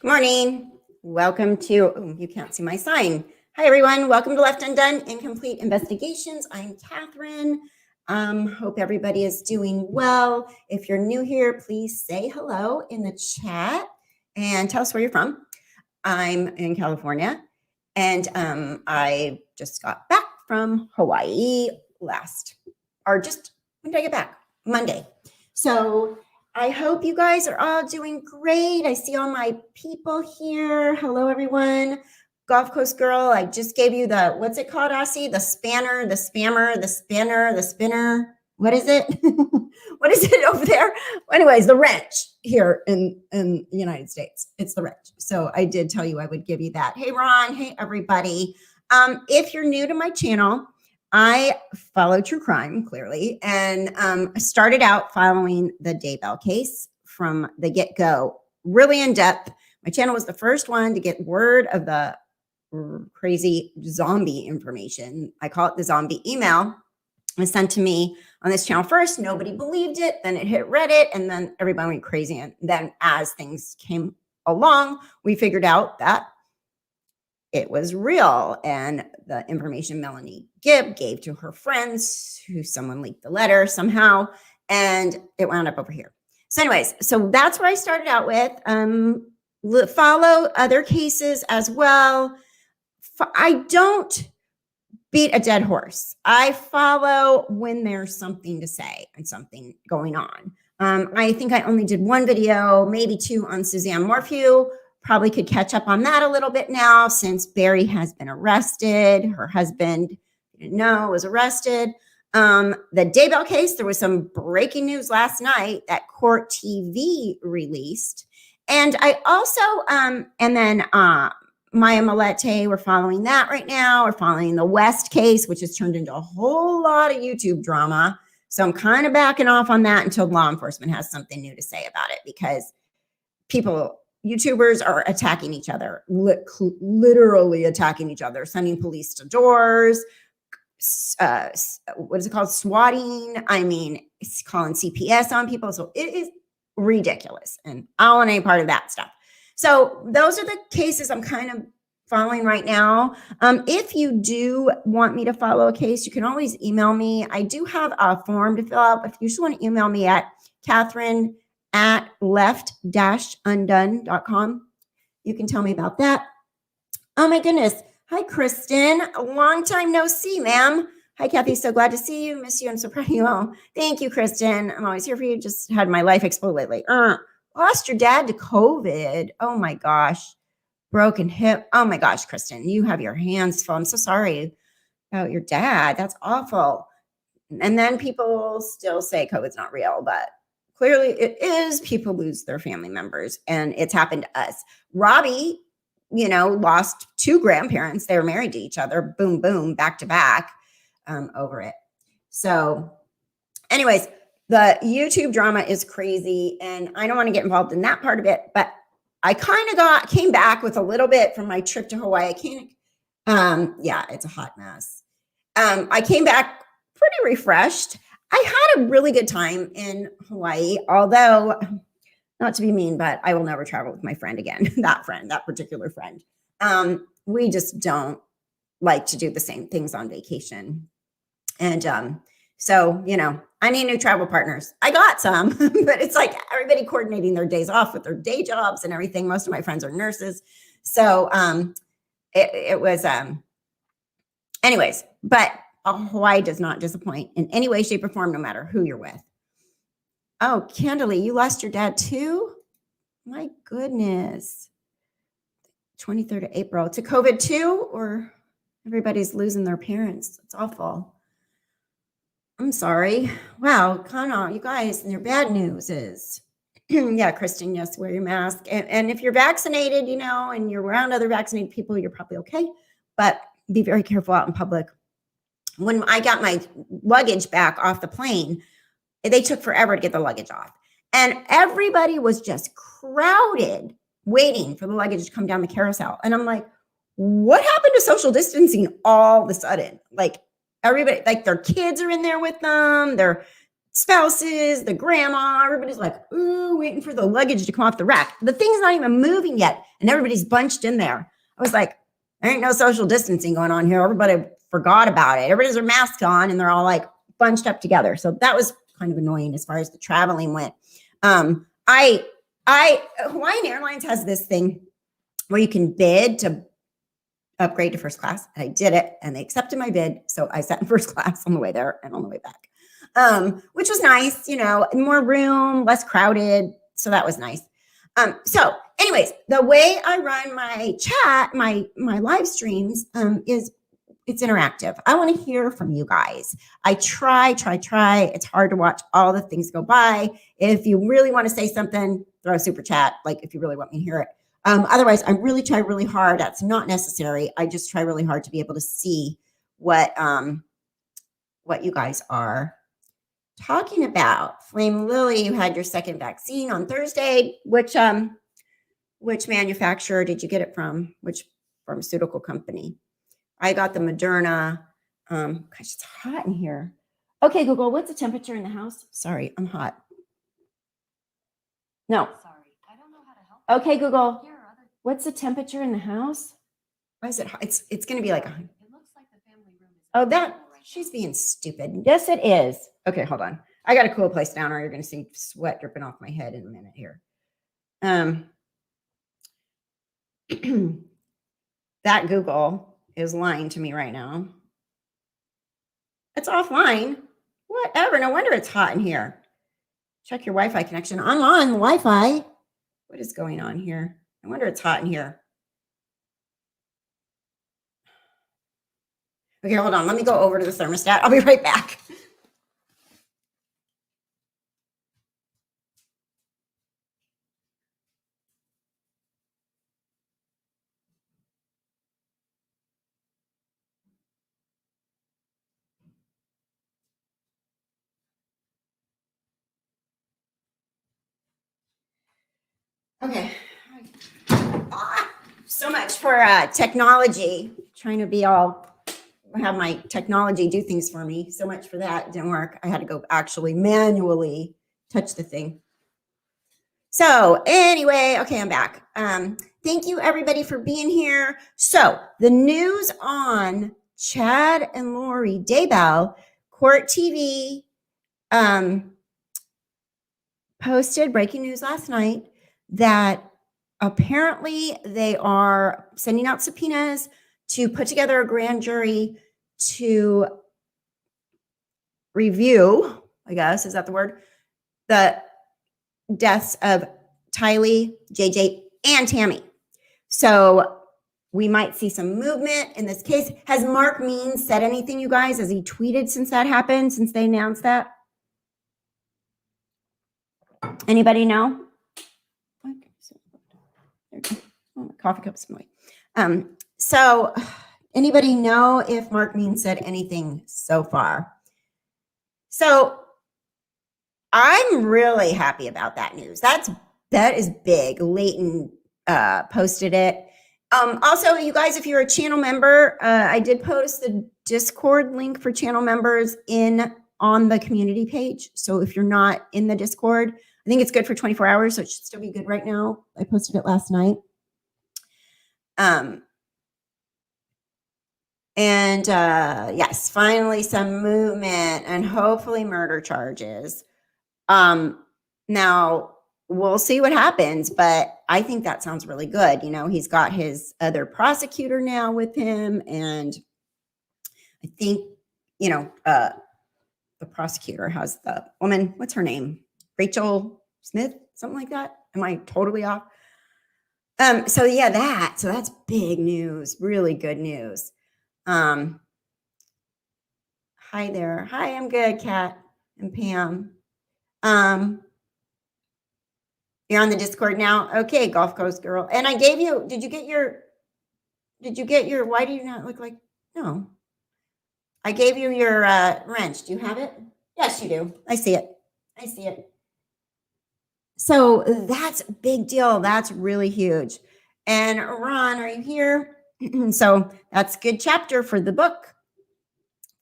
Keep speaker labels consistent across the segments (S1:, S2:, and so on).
S1: Good morning. Welcome to, you can't see my sign. Hi, everyone. Welcome to Left Undone Incomplete Investigations. I'm Kathryn. Hope everybody is doing well. If you're new here, please say hello in the chat and tell us where you're from. I'm in California, and I just got back from Hawaii when did I get back? Monday. So I hope you guys are all doing great. I see all my people here. Hello, everyone. Gulf Coast Girl, I just gave you the, what's it called, Aussie? The spanner, the spammer, the spinner, the spinner. What is it? What is it over there? Anyways, the wrench here in the United States. It's the wrench. So I did tell you I would give you that. Hey, Ron. Hey, everybody. If you're new to my channel, I follow true crime, clearly, and I started out following the Daybell case from the get-go, really in depth. My channel was the first one to get word of the crazy zombie information. I call it the zombie email. It was sent to me on this channel first. Nobody believed it. Then it hit Reddit, and then everybody went crazy. And then as things came along, we figured out that it was real, and the information Melanie Gibb gave to her friends, who someone leaked the letter somehow, and it wound up over here. So anyways, so that's where I started out with. Follow other cases as well. I don't beat a dead horse. I follow when there's something to say and something going on. I think I only did one video, maybe two, on Suzanne Morphew. Probably could catch up on that a little bit now since Barry has been arrested. Her husband, didn't know, was arrested. The Daybell case, there was some breaking news last night that Court TV released. And I also, and then Maya Malete, we're following that right now. We're following the West case, which has turned into a whole lot of YouTube drama. So I'm kind of backing off on that until law enforcement has something new to say about it, because YouTubers are attacking each other, literally attacking each other, sending police to doors. What is it called? Swatting. I mean, it's calling CPS on people. So it is ridiculous. And I don't want any part of that stuff. So those are the cases I'm kind of following right now. If you do want me to follow a case, you can always email me. I do have a form to fill out. If you just want to email me at Kathryn at left-undone.com. You can tell me about that. Oh my goodness. Hi, Kristen. A long time no see, ma'am. Hi, Kathy. So glad to see you. Miss you. I'm so proud of you all. Thank you, Kristen. I'm always here for you. Just had my life explode lately. Lost your dad to COVID. Oh my gosh. Broken hip. Oh my gosh, Kristen. You have your hands full. I'm so sorry about your dad. That's awful. And then people still say COVID's not real, but clearly it is. People lose their family members, and it's happened to us. Robbie, lost two grandparents. They were married to each other. Boom, boom, back to back over it. So anyways, the YouTube drama is crazy, and I don't want to get involved in that part of it, but I kind of came back with a little bit from my trip to Hawaii. Yeah, it's a hot mess. I came back pretty refreshed. I had a really good time in Hawaii, although, not to be mean, but I will never travel with my friend again. That particular friend. We just don't like to do the same things on vacation. And so, I need new travel partners. I got some, but it's like everybody coordinating their days off with their day jobs and everything. Most of my friends are nurses. So it was, anyways, but Hawaii does not disappoint in any way, shape, or form, no matter who you're with. Oh, Candalee, you lost your dad too? My goodness. 23rd of April. To COVID too? Or everybody's losing their parents? It's awful. I'm sorry. Wow, come on, you guys, and your bad news is, yeah, Kristen, yes, wear your mask. And if you're vaccinated, and you're around other vaccinated people, you're probably okay. But be very careful out in public. When I got my luggage back off the plane, they took forever to get the luggage off. And everybody was just crowded waiting for the luggage to come down the carousel. And I'm like, what happened to social distancing all of a sudden? Like everybody, like their kids are in there with them. They're spouses, the grandma, everybody's like, ooh, waiting for the luggage to come off the rack. The thing's not even moving yet, and everybody's bunched in there. I was like, there ain't no social distancing going on here. Everybody forgot about it. Everybody's their masks on, and they're all like bunched up together. So that was kind of annoying as far as the traveling went. Hawaiian Airlines has this thing where you can bid to upgrade to first class. And I did it, and they accepted my bid. So I sat in first class on the way there and on the way back. Which was nice, more room, less crowded. So that was nice. So anyways, the way I run my chat, my live streams, is it's interactive. I want to hear from you guys. I try. It's hard to watch all the things go by. If you really want to say something, throw a super chat, like if you really want me to hear it. Otherwise, I really try really hard. That's not necessary. I just try really hard to be able to see what you guys are talking about. Flame Lily, you had your second vaccine on Thursday. Which manufacturer did you get it from? Which pharmaceutical company? I got the Moderna. Gosh, it's hot in here. Okay, Google, what's the temperature in the house? Sorry, I'm hot. No. Sorry, I don't know how to help. Okay, Google, what's the temperature in the house? Why is it hot? It's going to be like a... It looks like the family room is... Oh, she's being stupid. Yes, it is. Okay, hold on. I got a cool place down, or you're going to see sweat dripping off my head in a minute here. That Google is lying to me right now. It's offline. Whatever. No wonder it's hot in here. Check your Wi-Fi connection. I'm on Wi-Fi. What is going on here? No wonder it's hot in here. Okay, hold on. Let me go over to the thermostat. I'll be right back. Okay. So much for technology. Trying to have my technology do things for me. So much for that. It didn't work. I had to go actually manually touch the thing. So anyway, okay, I'm back. Thank you everybody for being here. So the news on Chad and Lori Daybell, Court TV posted breaking news last night that apparently they are sending out subpoenas to put together a grand jury to review, I guess, is that the word? The deaths of Tylee, JJ, and Tammy. So we might see some movement in this case. Has Mark Means said anything, you guys? Has he tweeted since that happened, since they announced that? Anybody know? Oh, coffee cup's in my way. So anybody know if Mark Means said anything so far? So I'm really happy about that news. That is big. Leighton posted it. Also, you guys, if you're a channel member, I did post the Discord link for channel members on the community page. So if you're not in the Discord, I think it's good for 24 hours, so it should still be good right now. I posted it last night. Yes, finally some movement and hopefully murder charges. Now we'll see what happens, but I think that sounds really good. He's got his other prosecutor now with him, and I think, the prosecutor has the woman, what's her name? Rachel Smith, something like that. Am I totally off? So that's big news, really good news. Hi there. Hi, I'm good, Kat and Pam. You're on the Discord now? Okay, Gulf Coast girl. And I gave you, did you get your, why do you not look like, no. I gave you your wrench. Do you have it? Yes, you do. I see it. So that's a big deal. That's really huge. And Ron, are you here? So that's a good chapter for the book,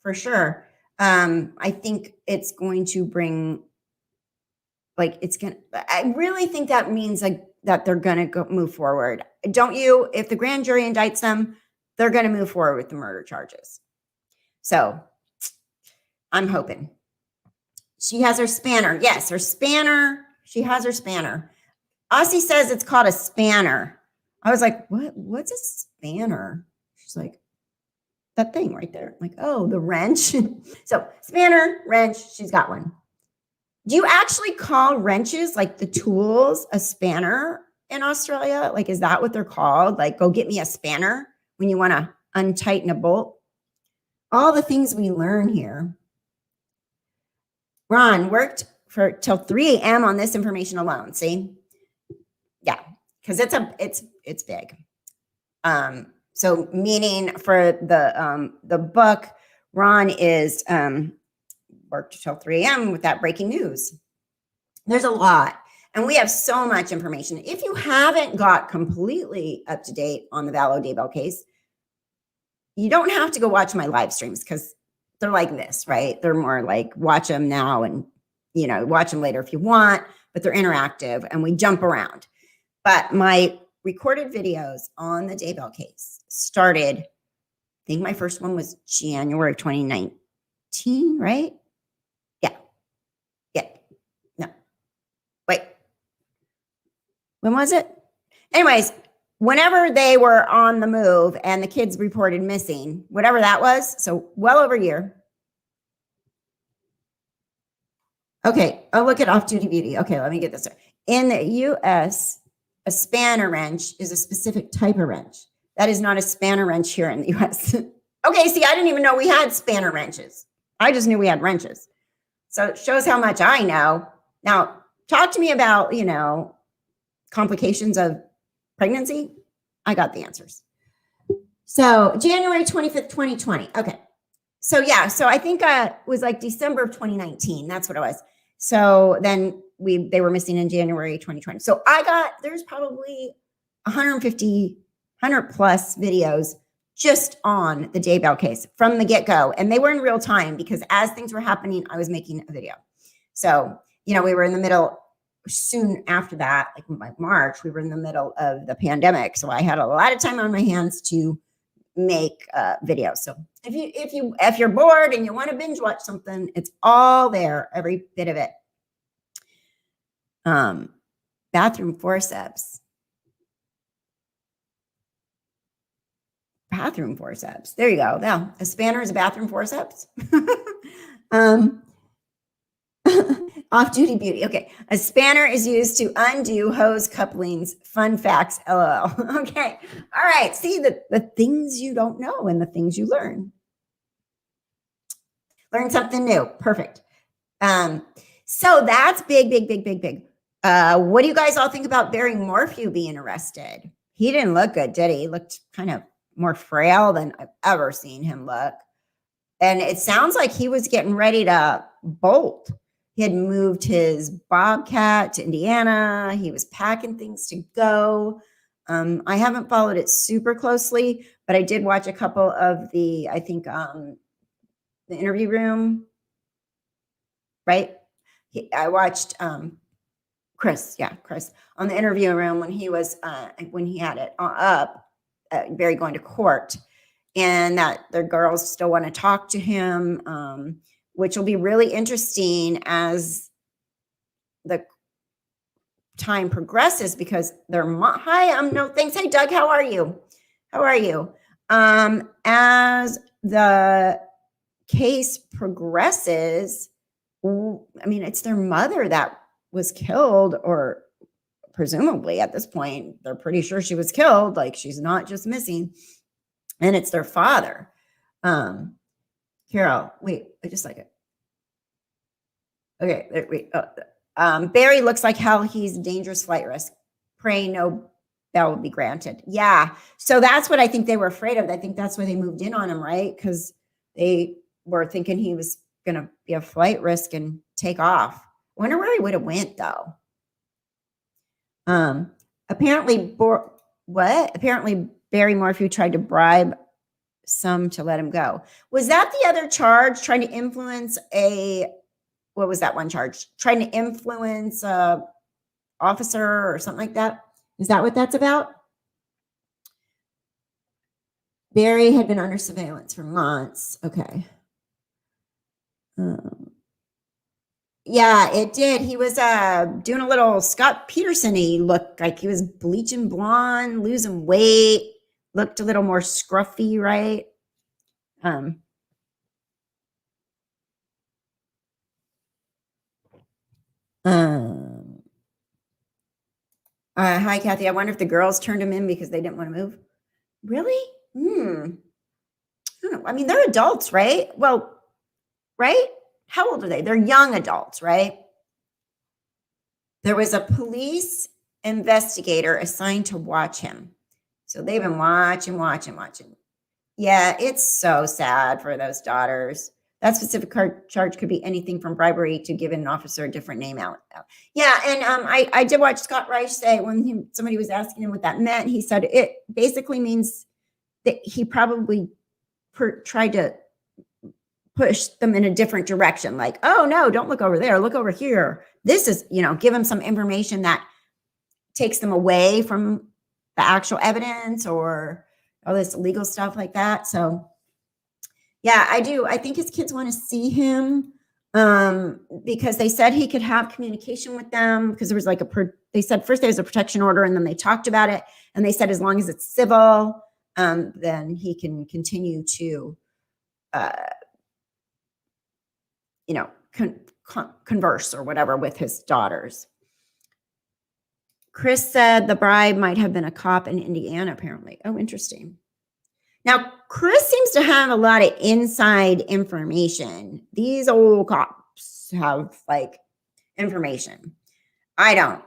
S1: for sure. I think it's going to bring, I really think that means that they're going to move forward. Don't you? If the grand jury indicts them, they're going to move forward with the murder charges. So I'm hoping. She has her spanner. Yes, her spanner. She has her spanner. Aussie says it's called a spanner. I was like, what's a spanner? She's like, that thing right there. I'm like, oh, the wrench. So spanner, wrench, she's got one. Do you actually call wrenches, like the tools, a spanner in Australia? Like, is that what they're called? Like, go get me a spanner when you want to untighten a bolt? All the things we learn here. Ron worked till 3 a.m. on this information alone. See? Yeah, because it's big. So meaning for the book, Ron is worked till 3 a.m. with that breaking news. There's a lot. And we have so much information. If you haven't got completely up to date on the Vallow-Daybell case, you don't have to go watch my live streams because they're like this, right? They're more like watch them now and, watch them later if you want, but they're interactive and we jump around. But my recorded videos on the Daybell case started, I think my first one was January of 2019, right? Yeah. No. Wait. When was it? Anyways, whenever they were on the move and the kids reported missing, whatever that was, so well over a year. Okay, I'll look at off-duty beauty. Okay, let me get this right. In the U.S., a spanner wrench is a specific type of wrench. That is not a spanner wrench here in the U.S. Okay, see, I didn't even know we had spanner wrenches. I just knew we had wrenches. So it shows how much I know. Now, talk to me about, complications of pregnancy. I got the answers. So January 25th, 2020. Okay. So yeah, so I think it was like December of 2019. That's what it was. So then they were missing in January 2020. So there's probably 100 plus videos just on the Daybell case from the get-go. And they were in real time because as things were happening, I was making a video. So, we were in the middle soon after that, like March, we were in the middle of the pandemic. So I had a lot of time on my hands to make videos. So if you're bored and you want to binge watch something, it's all there, every bit of it. Bathroom forceps. Bathroom forceps. There you go. Now, a spanner is a bathroom forceps. Off-duty beauty. Okay. A spanner is used to undo hose couplings. Fun facts, LOL. Okay. All right. See the things you don't know and the things you learn. Learn something new. Perfect. So that's big. What do you guys all think about Barry Morphew being arrested? He didn't look good, did he? He looked kind of more frail than I've ever seen him look. And it sounds like he was getting ready to bolt. He had moved his Bobcat to Indiana. He was packing things to go. I haven't followed it super closely, but I did watch a couple of the interview room, right? I watched Chris on the interview room when he was when he had it up, Barry going to court, and that the girls still want to talk to him, which will be really interesting as the time progresses because they're no thanks. Hey Doug, how are you? As the case progresses, it's their mother that was killed, or presumably at this point, they're pretty sure she was killed. Like, she's not just missing, and it's their father. Carol, wait, I just like it. Okay, wait. Barry looks like hell. He's a dangerous flight risk. Pray no bail will be granted. Yeah, so that's what I think they were afraid of. I think that's why they moved in on him, right? Because they were thinking he was going to be a flight risk and take off. Wonder where he would have went though. Apparently Barry Morphew tried to bribe some to let him go. Was that the other charge? Trying to influence what was that one charge? Trying to influence a officer or something like that? Is that what that's about? Barry had been under surveillance for months. Okay. Yeah, it did. He was doing a little Scott Peterson-y look, like he was bleaching blonde, losing weight, looked a little more scruffy, right? Hi, Kathy. I wonder if the girls turned him in because they didn't want to move. Really? I don't know. I mean, they're adults, right? Well, right? How old are they? They're young adults, right? There was a police investigator assigned to watch him. So they've been watching. Yeah, it's so sad for those daughters. That specific charge could be anything from bribery to giving an officer a different name out. Yeah, and I did watch Scott Reich say when somebody was asking him what that meant, he said it basically means that he probably tried to push them in a different direction. Like, oh no, don't look over there, look over here. This is, give them some information that takes them away from the actual evidence or all this legal stuff like that. So yeah, I do. I think his kids want to see him because they said he could have communication with them because there was like they said first there was a protection order and then they talked about it. And they said, as long as it's civil, then he can continue to, converse or whatever with his daughters. Chris said the bribe might have been a cop in Indiana, apparently. Oh, interesting. Now, Chris seems to have a lot of inside information. These old cops have like information. I don't,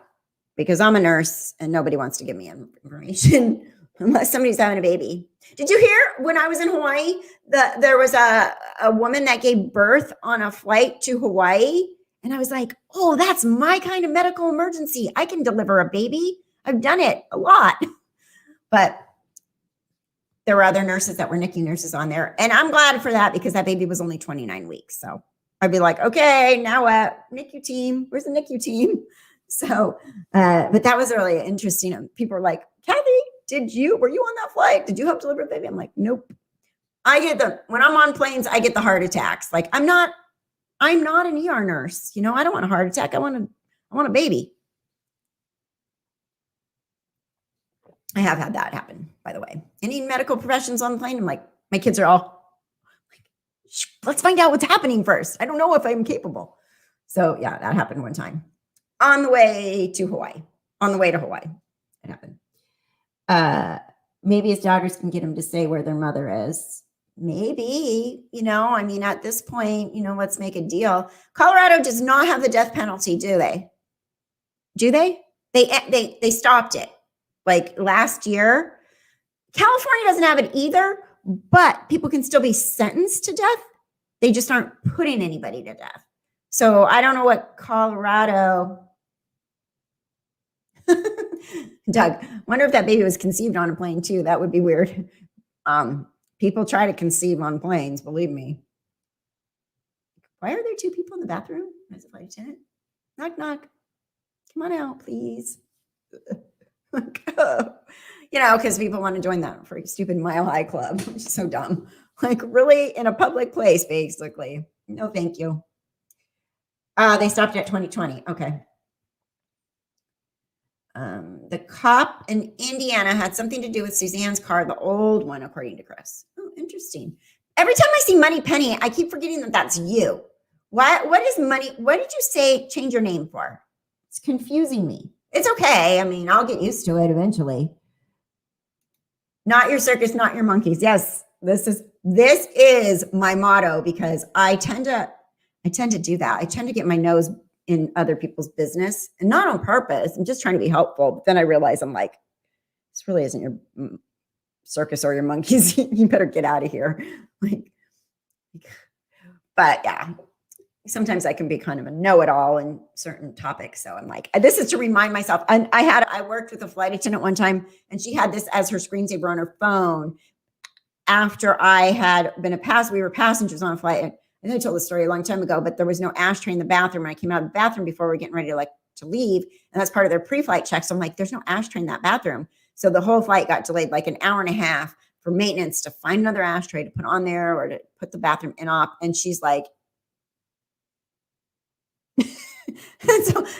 S1: because I'm a nurse and nobody wants to give me information unless somebody's having a baby. Did you hear when I was in Hawaii that there was a woman that gave birth on a flight to Hawaii? And I was like, oh, that's my kind of medical emergency. I can deliver a baby. I've done it a lot. But there were other nurses that were NICU nurses on there. And I'm glad for that because that baby was only 29 weeks. So I'd be like, okay, now what? NICU team. Where's the NICU team? So, but that was really interesting. People were like, Kathy, were you on that flight? Did you help deliver a baby? I'm like, nope. When I'm on planes, I get the heart attacks. Like I'm not an ER nurse. I don't want a heart attack. I want a baby. I have had that happen, by the way. Any medical professions on the plane? I'm like, my kids are all like, let's find out what's happening first. I don't know if I'm capable. So yeah, that happened one time on the way to Hawaii. It happened. Maybe his daughters can get him to say where their mother is. Maybe, at this point, let's make a deal. Colorado does not have the death penalty, do they? Do they? They stopped it like last year. California doesn't have it either, but people can still be sentenced to death. They just aren't putting anybody to death. So I don't know what Colorado. Doug, wonder if that baby was conceived on a plane too. That would be weird. People try to conceive on planes, believe me. Why are there two people in the bathroom? As a flight attendant. Knock, knock. Come on out, please. Because people want to join that freaking stupid Mile High Club, which is so dumb. Like, really, in a public place, basically. No, thank you. They stopped at 2020. Okay. The cop in Indiana had something to do with Suzanne's car, the old one, according to Chris. Oh, interesting. Every time I see Money Penny, I keep forgetting that that's you. What is Money? What did you say change your name for? It's confusing me. It's okay. I mean, I'll get used to it eventually. Not your circus, not your monkeys. Yes, this is my motto because I tend to do that. I tend to get my nose in other people's business and not on purpose. I'm just trying to be helpful. But then I realize I'm like, this really isn't your circus or your monkeys. You better get out of here. But yeah, sometimes I can be kind of a know-it-all in certain topics. So I'm like, this is to remind myself. And I worked with a flight attendant one time and she had this as her screensaver on her phone. after I had been we were passengers on a flight. And I think I told the story a long time ago, but there was no ashtray in the bathroom. And I came out of the bathroom before we were getting ready to leave. And that's part of their pre-flight check. So I'm like, there's no ashtray in that bathroom. So the whole flight got delayed like an hour and a half for maintenance to find another ashtray to put on there or to put the bathroom in op. And she's like,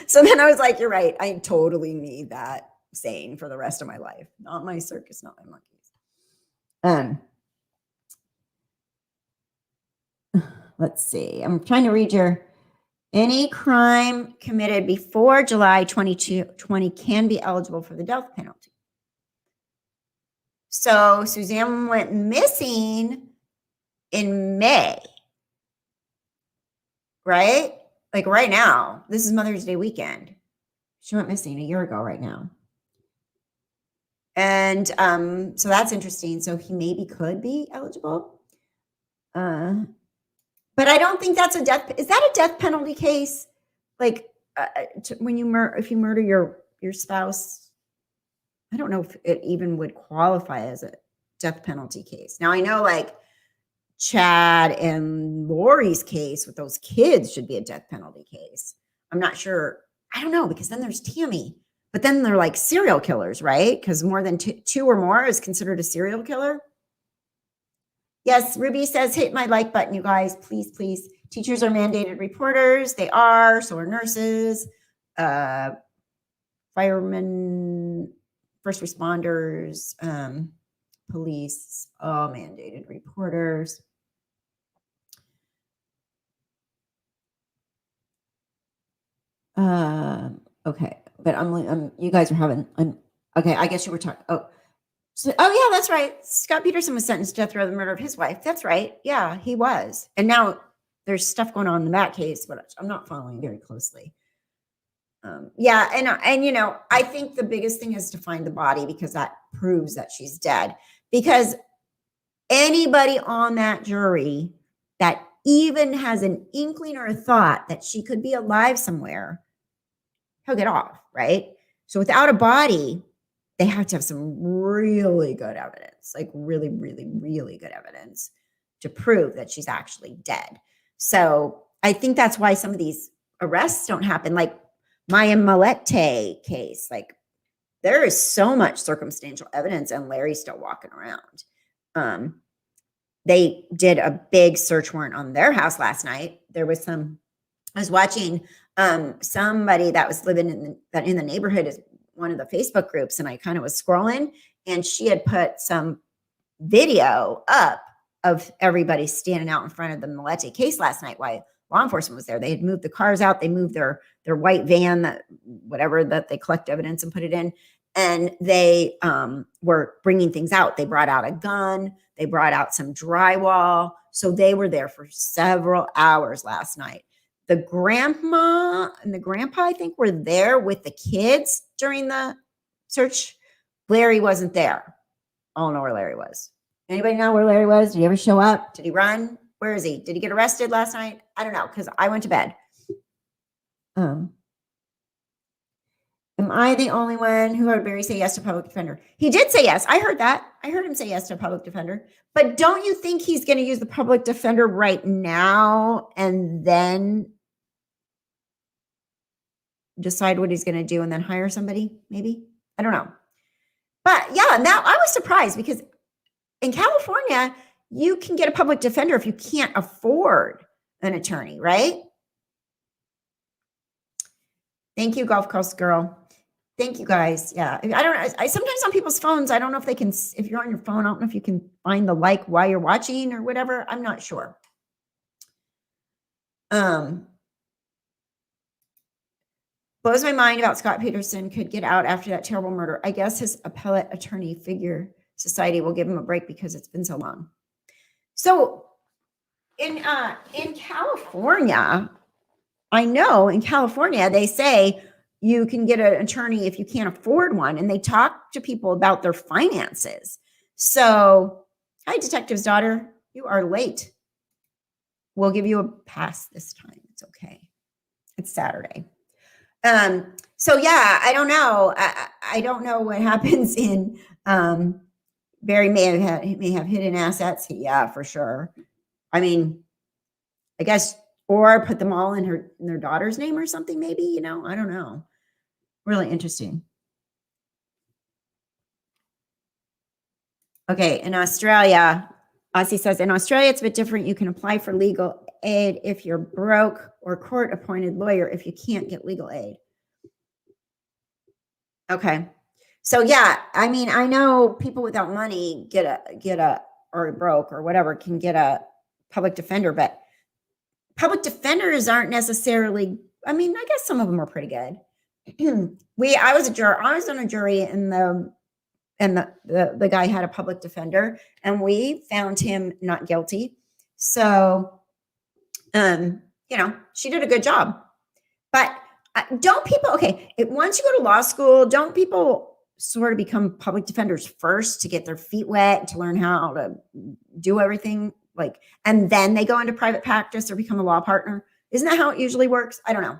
S1: so then I was like, you're right. I totally need that saying for the rest of my life. Not my circus, not my monkeys. Let's see. I'm trying to read any crime committed before July 2020 can be eligible for the death penalty. So Suzanne went missing in May, right? Like right now. This is Mother's Day weekend. She went missing a year ago right now. And so that's interesting. So he maybe could be eligible. But I don't think that's is that a death penalty case? Like when if you murder your spouse, I don't know if it even would qualify as a death penalty case. Now I know like Chad and Lori's case with those kids should be a death penalty case. I'm not sure. I don't know, because then there's Tammy, but then they're like serial killers, right? Because more than two or more is considered a serial killer. Yes, Ruby says, hit my like button, you guys. Please, please. Teachers are mandated reporters. They are. So are nurses, firemen, first responders, police, all mandated reporters. Okay. But you guys are having, okay, I guess you were talking, oh, yeah, that's right. Scott Peterson was sentenced to death row for the murder of his wife. That's right. Yeah, he was. And now there's stuff going on in that case, but I'm not following very closely. Yeah, and you know, I think the biggest thing is to find the body, because that proves that she's dead. Because anybody on that jury that even has an inkling or a thought that she could be alive somewhere, he'll get off, right? So without a body, they have to have some really good evidence, like really, really, really good evidence to prove that she's actually dead. So I think that's why some of these arrests don't happen. Like Maya Malete case, like there is so much circumstantial evidence and Larry's still walking around. They did a big search warrant on their house last night. There was I was watching somebody that was living in the neighborhood is one of the Facebook groups, and I kind of was scrolling, and she had put some video up of everybody standing out in front of the Malete case last night while law enforcement was there. They had moved the cars out. They moved their white van, that they collect evidence and put it in, and they were bringing things out. They brought out a gun. They brought out some drywall. So they were there for several hours last night. The grandma and the grandpa, I think, were there with the kids during the search. Larry wasn't there. I don't know where Larry was. Anybody know where Larry was? Did he ever show up? Did he run? Where is he? Did he get arrested last night? I don't know, because I went to bed. Am I the only one who heard Barry say yes to public defender? He did say yes. I heard that. I heard him say yes to public defender. But don't you think he's going to use the public defender right now and then decide what he's going to do and then hire somebody? Maybe. I don't know. But yeah, now I was surprised because in California, you can get a public defender if you can't afford an attorney, right? Thank you, Gulf Coast girl. Thank you, guys. Yeah, I don't know. I sometimes on people's phones, I don't know if they can, if you're on your phone, I don't know if you can find the like while you're watching or whatever. I'm not sure. Blows my mind about Scott Peterson could get out after that terrible murder. I guess his appellate attorney figure society will give him a break because it's been so long. So in California, I know in California, they say you can get an attorney if you can't afford one, and they talk to people about their finances. So, hi, detective's daughter, you are late. We'll give you a pass this time. It's okay. It's Saturday. So yeah, I don't know. I don't know what happens in Barry may have hidden assets. Yeah, for sure. I mean, I guess, or put them all in their daughter's name or something, maybe, I don't know. Really interesting. Okay, in Australia, Aussie says, in Australia, it's a bit different. You can apply for legal aid if you're broke, or court-appointed lawyer if you can't get legal aid. Okay. So yeah, I mean, I know people without money or broke or whatever can get a public defender, but public defenders aren't necessarily, I mean, I guess some of them are pretty good. I was on a jury, and the guy had a public defender, and we found him not guilty. So, she did a good job. But don't people, once you go to law school, don't people sort of become public defenders first to get their feet wet, to learn how to do everything, and then they go into private practice or become a law partner? Isn't that how it usually works? I don't know.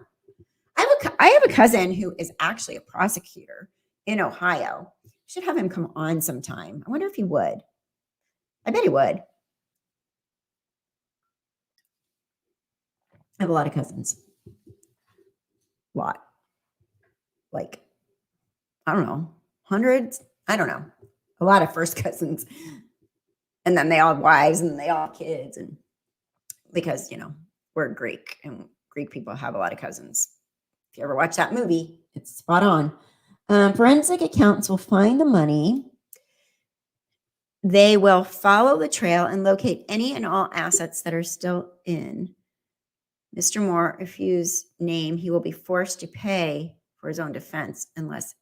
S1: I have a cousin who is actually a prosecutor in Ohio. Should have him come on sometime. I wonder if he would. I bet he would. I have a lot of cousins. Lot. I don't know, hundreds? I don't know. A lot of first cousins. And then they all have wives, and they all have kids. And because, we're Greek, and Greek people have a lot of cousins. If you ever watch that movie, it's spot on. Forensic accountants will find the money. They will follow the trail and locate any and all assets that are still in Mr. Morphew's name. He will be forced to pay for his own defense unless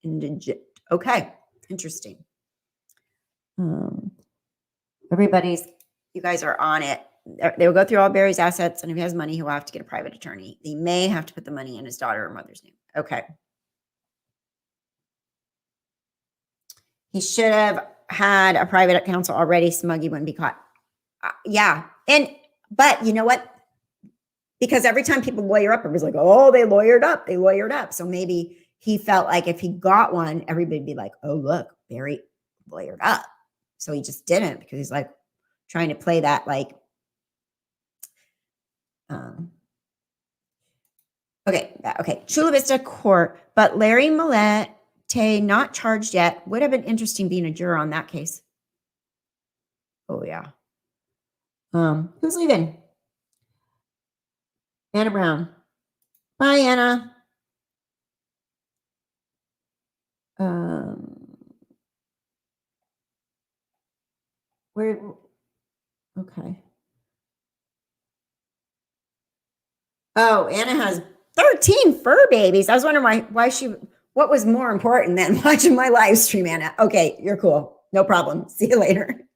S1: indigent. Okay, interesting. You guys are on it. They will go through all Barry's assets, and if he has money, he will have to get a private attorney. They may have to put the money in his daughter or mother's name. Okay. He should have had a private counsel already. Smuggy wouldn't be caught. Yeah. But you know what? Because every time people lawyer up, everybody's like, oh, they lawyered up. So maybe he felt like if he got one, everybody would be like, oh, look, Barry lawyered up. So he just didn't, because he's trying to play that Chula Vista Court, but Larry Millette, not charged yet. Would have been interesting being a juror on that case. Oh yeah. Who's leaving? Anna Brown. Bye, Anna. Okay. Oh, Anna has 13 fur babies. I was wondering what was more important than watching my live stream, Anna. Okay, you're cool. No problem. See you later.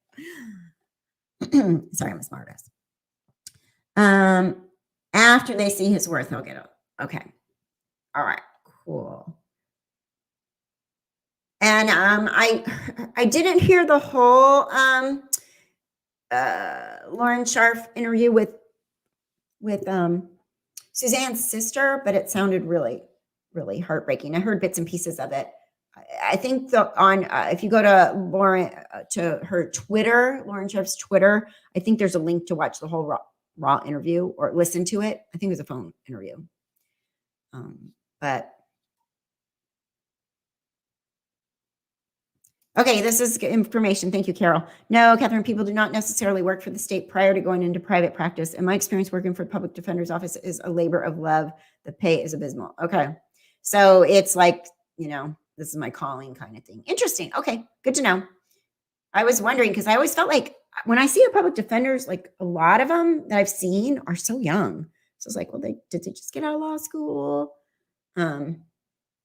S1: Sorry, I'm a smartass. After they see his worth, he'll get it. Okay. All right, cool. And I didn't hear the whole Lauren Sharf interview with Suzanne's sister, but it sounded really, really heartbreaking. I heard bits and pieces of it. I think if you go to her Twitter, Lauren Sharf's Twitter, I think there's a link to watch the whole raw interview or listen to it. I think it was a phone interview. But okay, this is information. Thank you, Carol. No, Kathryn, people do not necessarily work for the state prior to going into private practice. In my experience, working for the public defender's office is a labor of love. The pay is abysmal. Okay. So it's this is my calling kind of thing. Interesting. Okay. Good to know. I was wondering, because I always felt like when I see a public defenders, a lot of them that I've seen are so young. So I was like, well, did they just get out of law school?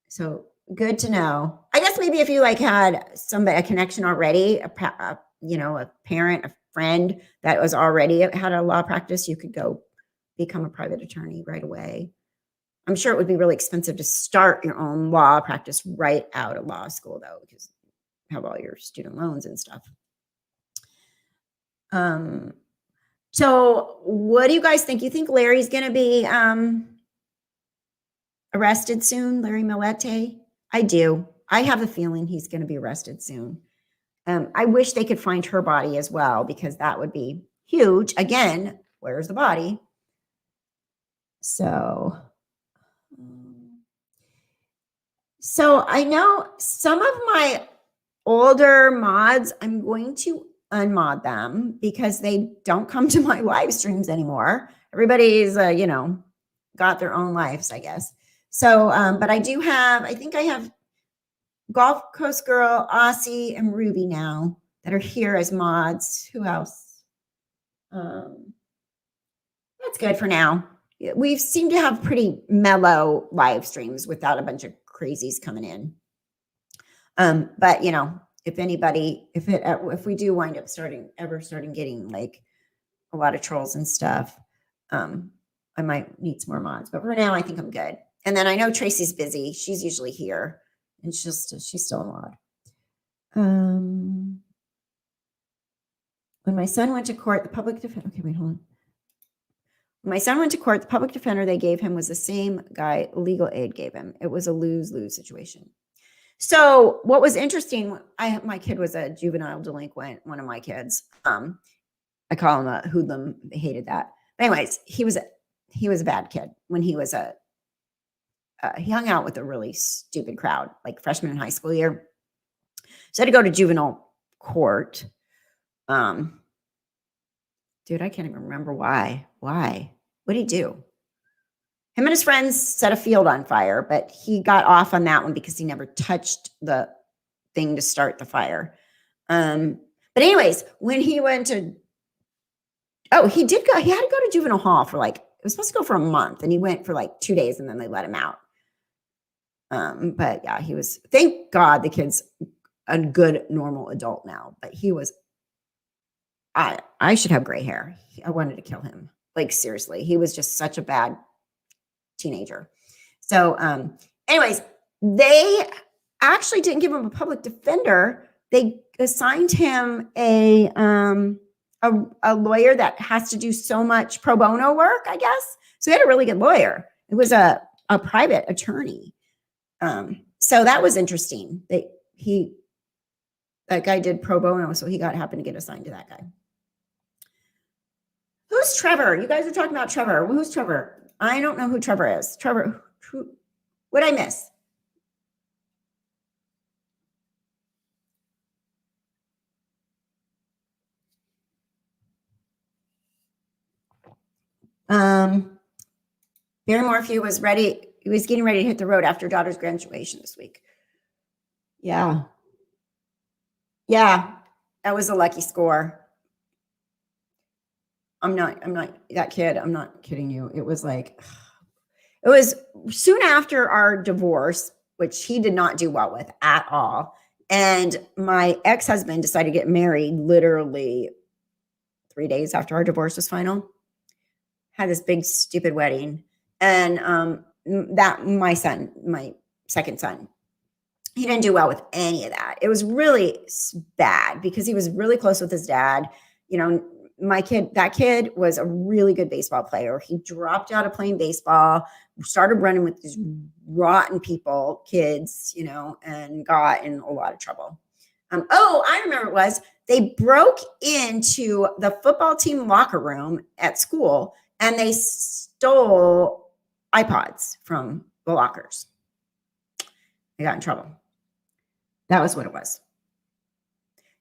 S1: So good to know. I guess maybe if you had a connection already, a parent, a friend that was already had a law practice, you could go become a private attorney right away. I'm sure it would be really expensive to start your own law practice right out of law school, though, because you have all your student loans and stuff. So what do you guys think? You think Larry's going to be arrested soon, Larry Millette? I do. I have a feeling he's going to be arrested soon. I wish they could find her body as well, because that would be huge. Again, where's the body? So I know some of my older mods, I'm going to unmod them because they don't come to my live streams anymore. Everybody's, got their own lives, I guess. So, but I do have, I think I have Gulf Coast Girl, Aussie, and Ruby now that are here as mods. Who else? That's good for now. We seem to have pretty mellow live streams without a bunch of crazies coming in. But if anybody, if we do wind up starting getting like a lot of trolls and stuff, I might need some more mods. But for now, I think I'm good. And then I know Tracy's busy. She's usually here, and she's still a mod. When my son went to court, the public defender. Okay, wait, hold on. When my son went to court, the public defender they gave him was the same guy legal aid gave him. It was a lose-lose situation. So what was interesting, my kid was a juvenile delinquent, one of my kids. I call him a hoodlum. They hated that. But anyways, he was a bad kid when he was he hung out with a really stupid crowd, like freshman in high school year. So I had to go to juvenile court. Dude, I can't even remember why. Why? What did he do? Him and his friends set a field on fire, but he got off on that one because he never touched the thing to start the fire. But anyways, when he went to, he had to go to juvenile hall for it was supposed to go for a month, and he went for 2 days, and then they let him out. But yeah, thank God the kid's a good, normal adult now, but he was, I should have gray hair. I wanted to kill him. Seriously, he was just such a bad teenager. So, anyways, they actually didn't give him a public defender. They assigned him a lawyer that has to do so much pro bono work, I guess. So he had a really good lawyer. It was a private attorney. So that was interesting. That guy did pro bono, so he happened to get assigned to that guy. Who's Trevor? You guys are talking about Trevor. Who's Trevor? I don't know who Trevor is. Trevor, what'd I miss? Barry Morphew was ready. He was getting ready to hit the road after daughter's graduation this week. Yeah. Yeah. That was a lucky score. I'm not that kid. I'm not kidding you. It was soon after our divorce, which he did not do well with at all. And my ex-husband decided to get married literally 3 days after our divorce was final. Had this big stupid wedding. And that my second son, he didn't do well with any of that. It was really bad because he was really close with his dad. That kid was a really good baseball player. He dropped out of playing baseball, started running with these rotten kids, and got in a lot of trouble. I remember it was, they broke into the football team locker room at school and they stole iPods from the lockers. They got in trouble. That was what it was.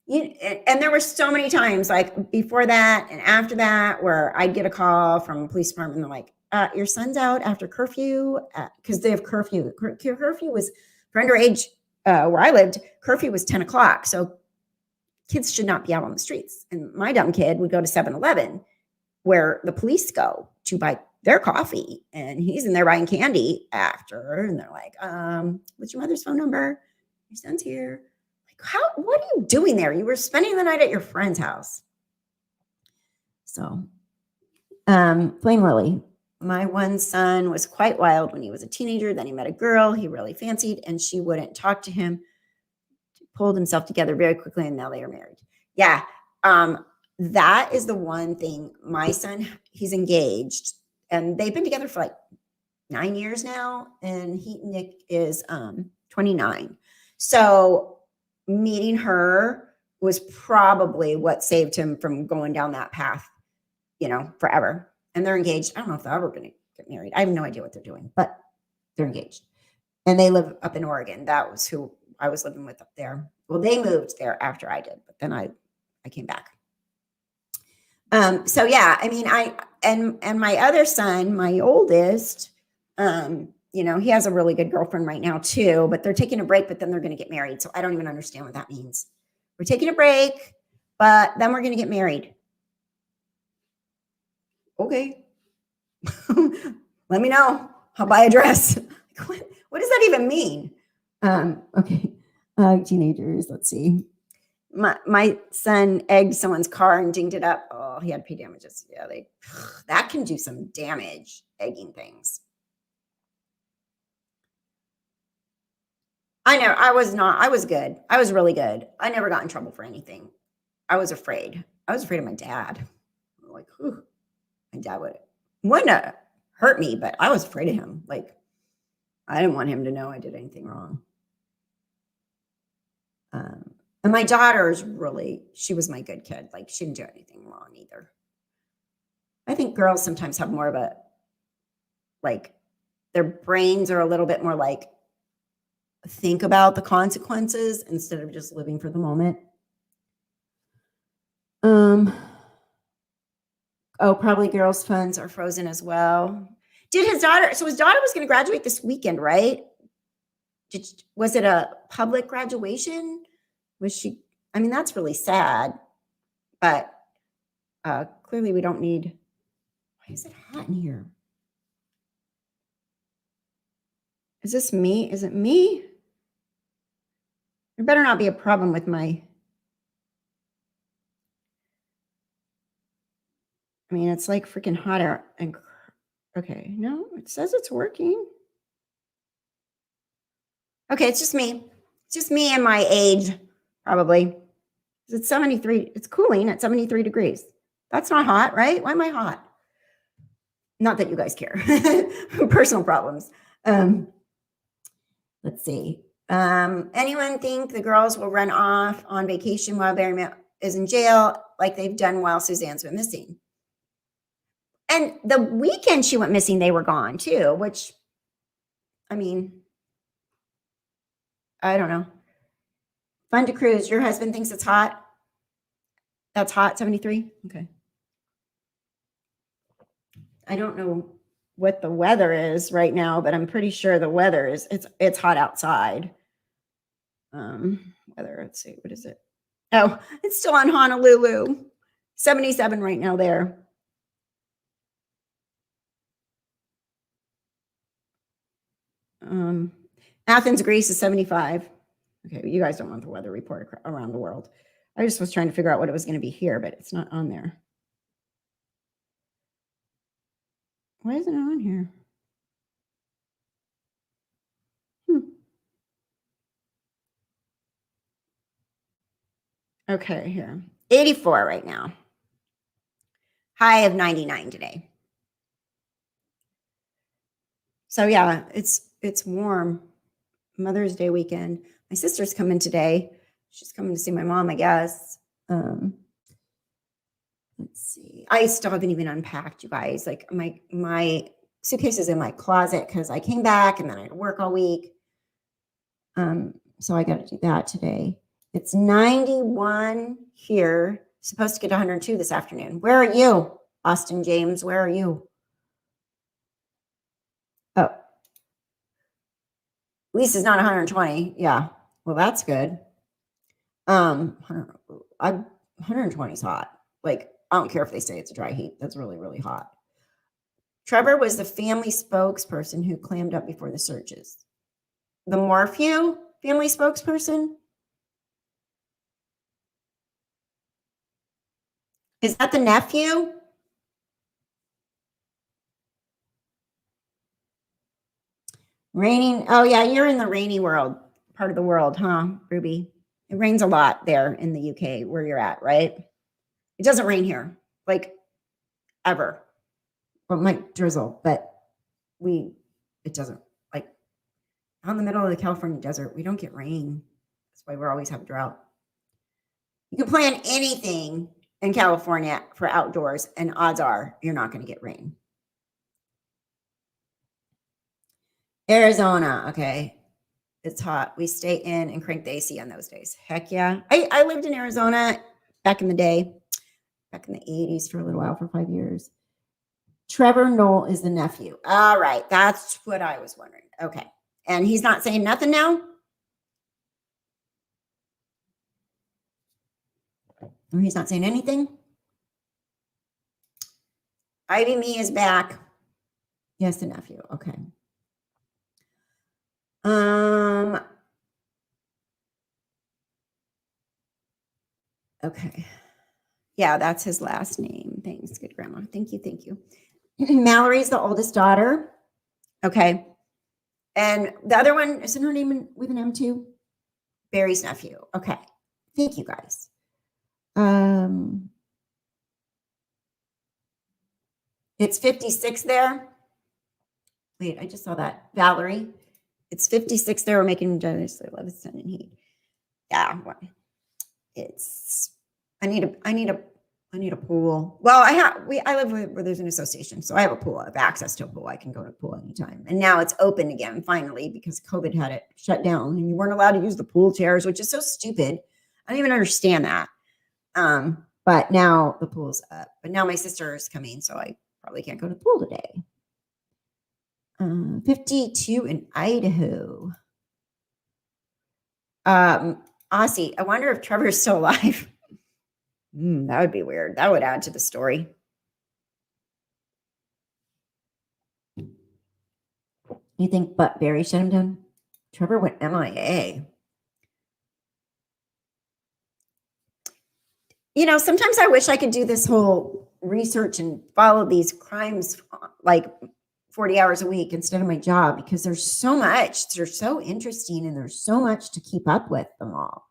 S1: And there were so many times before that and after that where I'd get a call from a police department and they're like, your son's out after curfew, because they have curfew. Curfew was for underage, where I lived, curfew was 10 o'clock. So kids should not be out on the streets. And my dumb kid would go to 7-Eleven where the police go to buy their coffee, and he's in there buying candy after. And they're like, what's your mother's phone number? Your son's here. What are you doing there? You were spending the night at your friend's house. So, Flame Lily. My one son was quite wild when he was a teenager. Then he met a girl he really fancied, and she wouldn't talk to him. He pulled himself together very quickly, and now they are married. Yeah, that is the one thing. My son, he's engaged, and they've been together for 9 years now, and Nick is 29. So meeting her was probably what saved him from going down that path, forever. And they're engaged. I don't know if they're ever going to get married. I have no idea what they're doing, but they're engaged. And they live up in Oregon. That was who I was living with up there. Well, they moved there after I did, but then I came back. So yeah, I mean, and my other son, my oldest, he has a really good girlfriend right now too, but they're taking a break, but then they're going to get married. So I don't even understand what that means. We're taking a break, but then we're going to get married. Okay. Let me know. I'll buy a dress. What does that even mean? Okay. Teenagers, let's see. My son egged someone's car and dinged it up. Oh, he had pay damages. Yeah, that can do some damage, egging things. I know. I was good. I was really good. I never got in trouble for anything. I was afraid. I was afraid of my dad. Like, whew, my dad wouldn't hurt me, but I was afraid of him. Like, I didn't want him to know I did anything wrong. And my daughter's she was my good kid. Like, she didn't do anything wrong either. I think girls sometimes have more of their brains are a little bit more think about the consequences instead of just living for the moment. Probably girls' funds are frozen as well. His daughter was going to graduate this weekend, right? Was it a public graduation? Was she? I mean, that's really sad, but clearly we don't need. Why is it hot in here? Is this me? Is it me? There better not be a problem with my. I mean, it's like freaking hot out. And okay, no, it says it's working. Okay, it's just me. It's just me and my age, probably. It's 73. It's cooling at 73 degrees. That's not hot, right? Why am I hot? Not that you guys care. Personal problems. Let's see. Anyone think the girls will run off on vacation while Barry is in jail like they've done while Suzanne's been missing? And the weekend she went missing, they were gone too, which, I mean, I don't know. Fun to cruise. Your husband thinks it's hot? That's hot, 73? Okay. I don't know what the weather is right now, but I'm pretty sure the weather is, it's hot outside. Weather, let's see, what is it? Oh, it's still on Honolulu. 77 right now there. Athens, Greece is 75. Okay, you guys don't want the weather report around the world. I just was trying to figure out what it was going to be here, but it's not on there. Why isn't it on here? Okay, here. 84 right now. High of 99 today. So yeah, it's warm. Mother's Day weekend. My sister's coming today. She's coming to see my mom, I guess. Let's see. I still haven't even unpacked, you guys. Like my suitcase is in my closet because I came back and then I had to work all week. So I got to do that today. It's 91 here. Supposed to get 102 this afternoon. Where are you, Austin James? Where are you? Oh, at least it's not 120. Yeah. Well, that's good. 120 is hot. Like, I don't care if they say it's a dry heat. That's really, really hot. Trevor was the family spokesperson who clammed up before the searches. The Morphew family spokesperson? Is that the nephew? Raining. Oh, yeah, you're in the rainy world, part of the world, huh, Ruby? It rains a lot there in the UK where you're at, right? It doesn't rain here, like, ever. Well, it might drizzle, but it doesn't. Like, out in the middle of the California desert, we don't get rain. That's why we always have drought. You can plan anything in California for outdoors, and odds are you're not going to get rain. Arizona, okay. It's hot. We stay in and crank the AC on those days. Heck yeah. I lived in Arizona back in the day, back in the 80s for a little while, for 5 years. Trevor Knoll is the nephew. All right. That's what I was wondering. Okay. And he's not saying nothing now? He's not saying anything? Ivy Me is back. Yes, the nephew. Okay. Okay. Yeah, that's his last name. Thanks, good grandma. Thank you. Thank you. Mallory's the oldest daughter. Okay. And the other one, isn't her name with an M too? Barry's nephew. Okay. Thank you guys. It's 56 there. Wait, I just saw that. Valerie. It's 56 there. We're making generously love sun and heat. Yeah. I need a pool. Well, I live where there's an association, so I have a pool. I have access to a pool. I can go to a pool anytime. And now it's open again, finally, because COVID had it shut down and you weren't allowed to use the pool chairs, which is so stupid. I don't even understand that. But now the pool's up. But now my sister is coming, so I probably can't go to the pool today. 52 in Idaho. Aussie, I wonder if Trevor's still alive. That would be weird. That would add to the story. You think but Barry shut him down? Trevor went MIA. You know, sometimes I wish I could do this whole research and follow these crimes like 40 hours a week instead of my job, because there's so much. They're so interesting and there's so much to keep up with them all.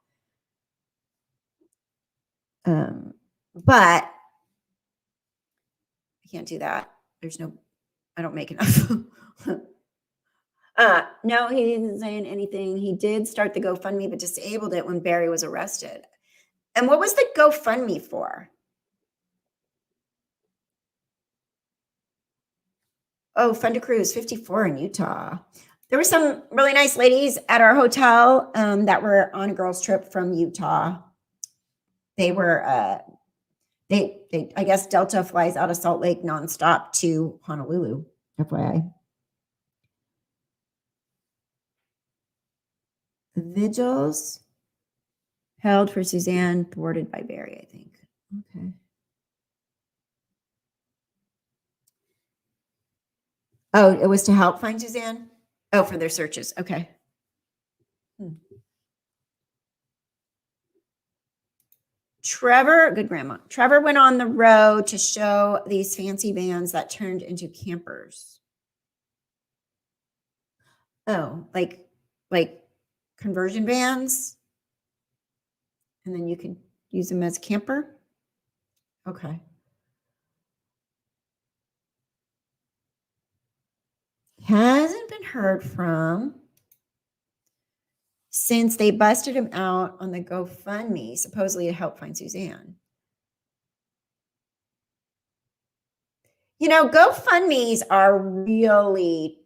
S1: But I can't do that. I don't make enough. No, he isn't saying anything. He did start the GoFundMe, but disabled it when Barry was arrested. And what was the GoFundMe for? Oh, Fun to Cruise, 54 in Utah. There were some really nice ladies at our hotel that were on a girls' trip from Utah. They were, I guess Delta flies out of Salt Lake nonstop to Honolulu, FYI. The vigils held for Suzanne, thwarted by Barry, I think. Okay. Oh, it was to help find Suzanne? Oh, for their searches. Okay. Trevor, good grandma. Trevor went on the road to show these fancy vans that turned into campers. Oh, like conversion vans? And then you could use them as camper? Okay. Hasn't been heard from since they busted him out on the GoFundMe, supposedly to help find Suzanne. You know, GoFundMes are really,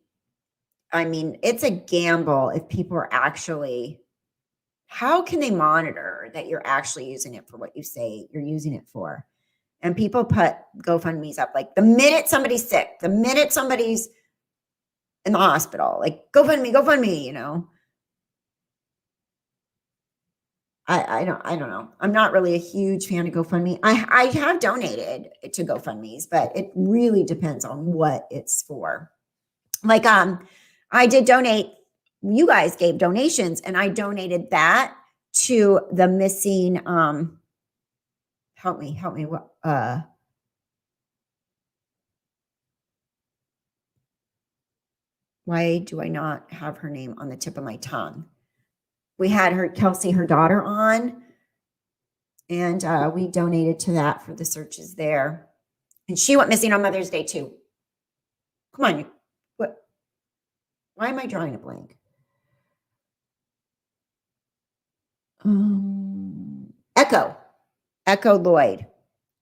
S1: I mean, it's a gamble if people are actually, how can they monitor that you're actually using it for what you say you're using it for? And people put GoFundMes up like the minute somebody's sick, the minute somebody's in the hospital, like GoFundMe, you know. I don't know. I'm not really a huge fan of GoFundMe. I have donated to GoFundMes, but it really depends on what it's for. Like, I did donate, you guys gave donations and I donated that to the missing, help me, why do I not have her name on the tip of my tongue? We had Kelsey, her daughter, on, and we donated to that for the searches there. And she went missing on Mother's Day too. Come on, what? Why am I drawing a blank? Echo. Echo Lloyd.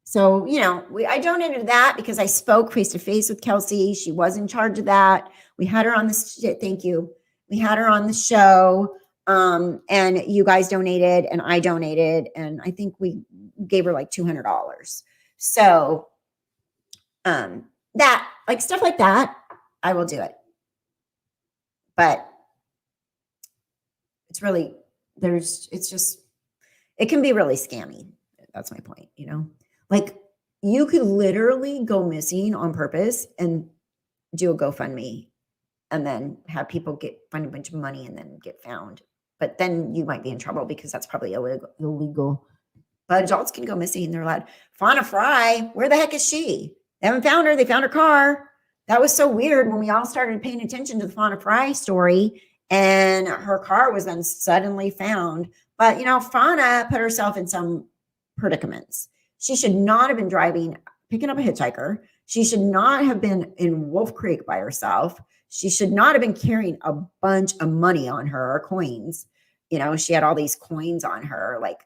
S1: So, you know, I donated that because I spoke face to face with Kelsey. She was in charge of that. We had her on the thank you. We had her on the show. And you guys donated and I donated, and I think we gave her like $200. So, that, like, stuff like that, I will do it. But it's really, it can be really scammy. That's my point, you know? Like, you could literally go missing on purpose and do a GoFundMe and then have people find a bunch of money and then get found. But then you might be in trouble because that's probably illegal. But adults can go missing. They're allowed. Fauna Fry, where the heck is she? They haven't found her. They found her car. That was so weird when we all started paying attention to the Fauna Fry story, and her car was then suddenly found. But, you know, Fauna put herself in some predicaments. She should not have been picking up a hitchhiker. She should not have been in Wolf Creek by herself. She should not have been carrying a bunch of money on her, or coins. You know, she had all these coins on her, like,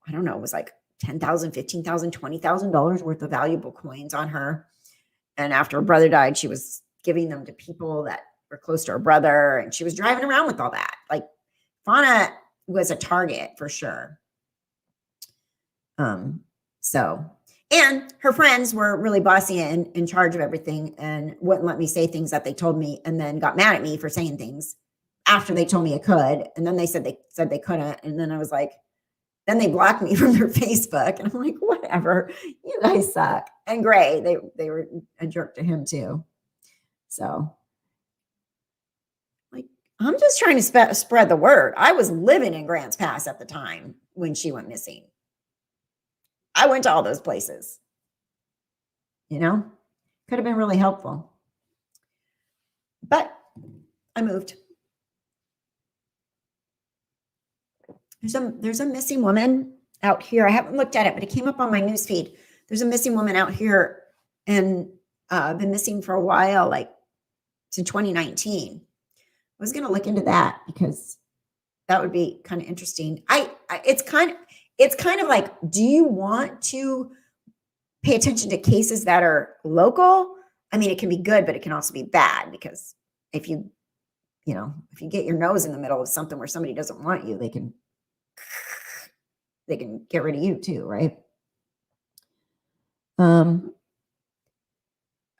S1: I don't know, it was like $10,000, $15,000, $20,000 worth of valuable coins on her. And after her brother died, she was giving them to people that were close to her brother, and she was driving around with all that. Like, Fauna was a target for sure. And her friends were really bossy and in charge of everything and wouldn't let me say things that they told me, and then got mad at me for saying things after they told me I could. And then they said they couldn't. And then I was like, then they blocked me from their Facebook. And I'm like, whatever, you guys suck. And Gray, they were a jerk to him too. So, like, I'm just trying to spread the word. I was living in Grants Pass at the time when she went missing. I went to all those places, you know, could have been really helpful. But I moved. There's a missing woman out here. I haven't looked at it, but it came up on my news feed. There's a missing woman out here, and been missing for a while, like since 2019. I was going to look into that because that would be kind of interesting. It's kind of like, do you want to pay attention to cases that are local? I mean, it can be good, but it can also be bad, because if you get your nose in the middle of something where somebody doesn't want you, they can get rid of you too, right? I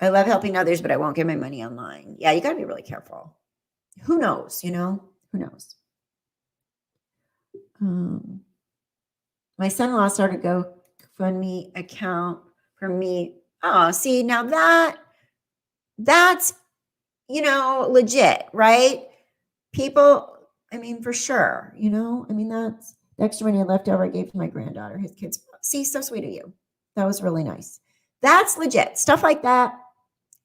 S1: love helping others, but I won't give my money online. Yeah, you got to be really careful. Who knows, you know? Who knows? My son-in-law started a GoFundMe account for me. Oh, see, now that's, you know, legit, right? People, I mean, for sure, you know, I mean, that's the extra money I left over I gave to my granddaughter, his kids. See, so sweet of you. That was really nice. That's legit. Stuff like that,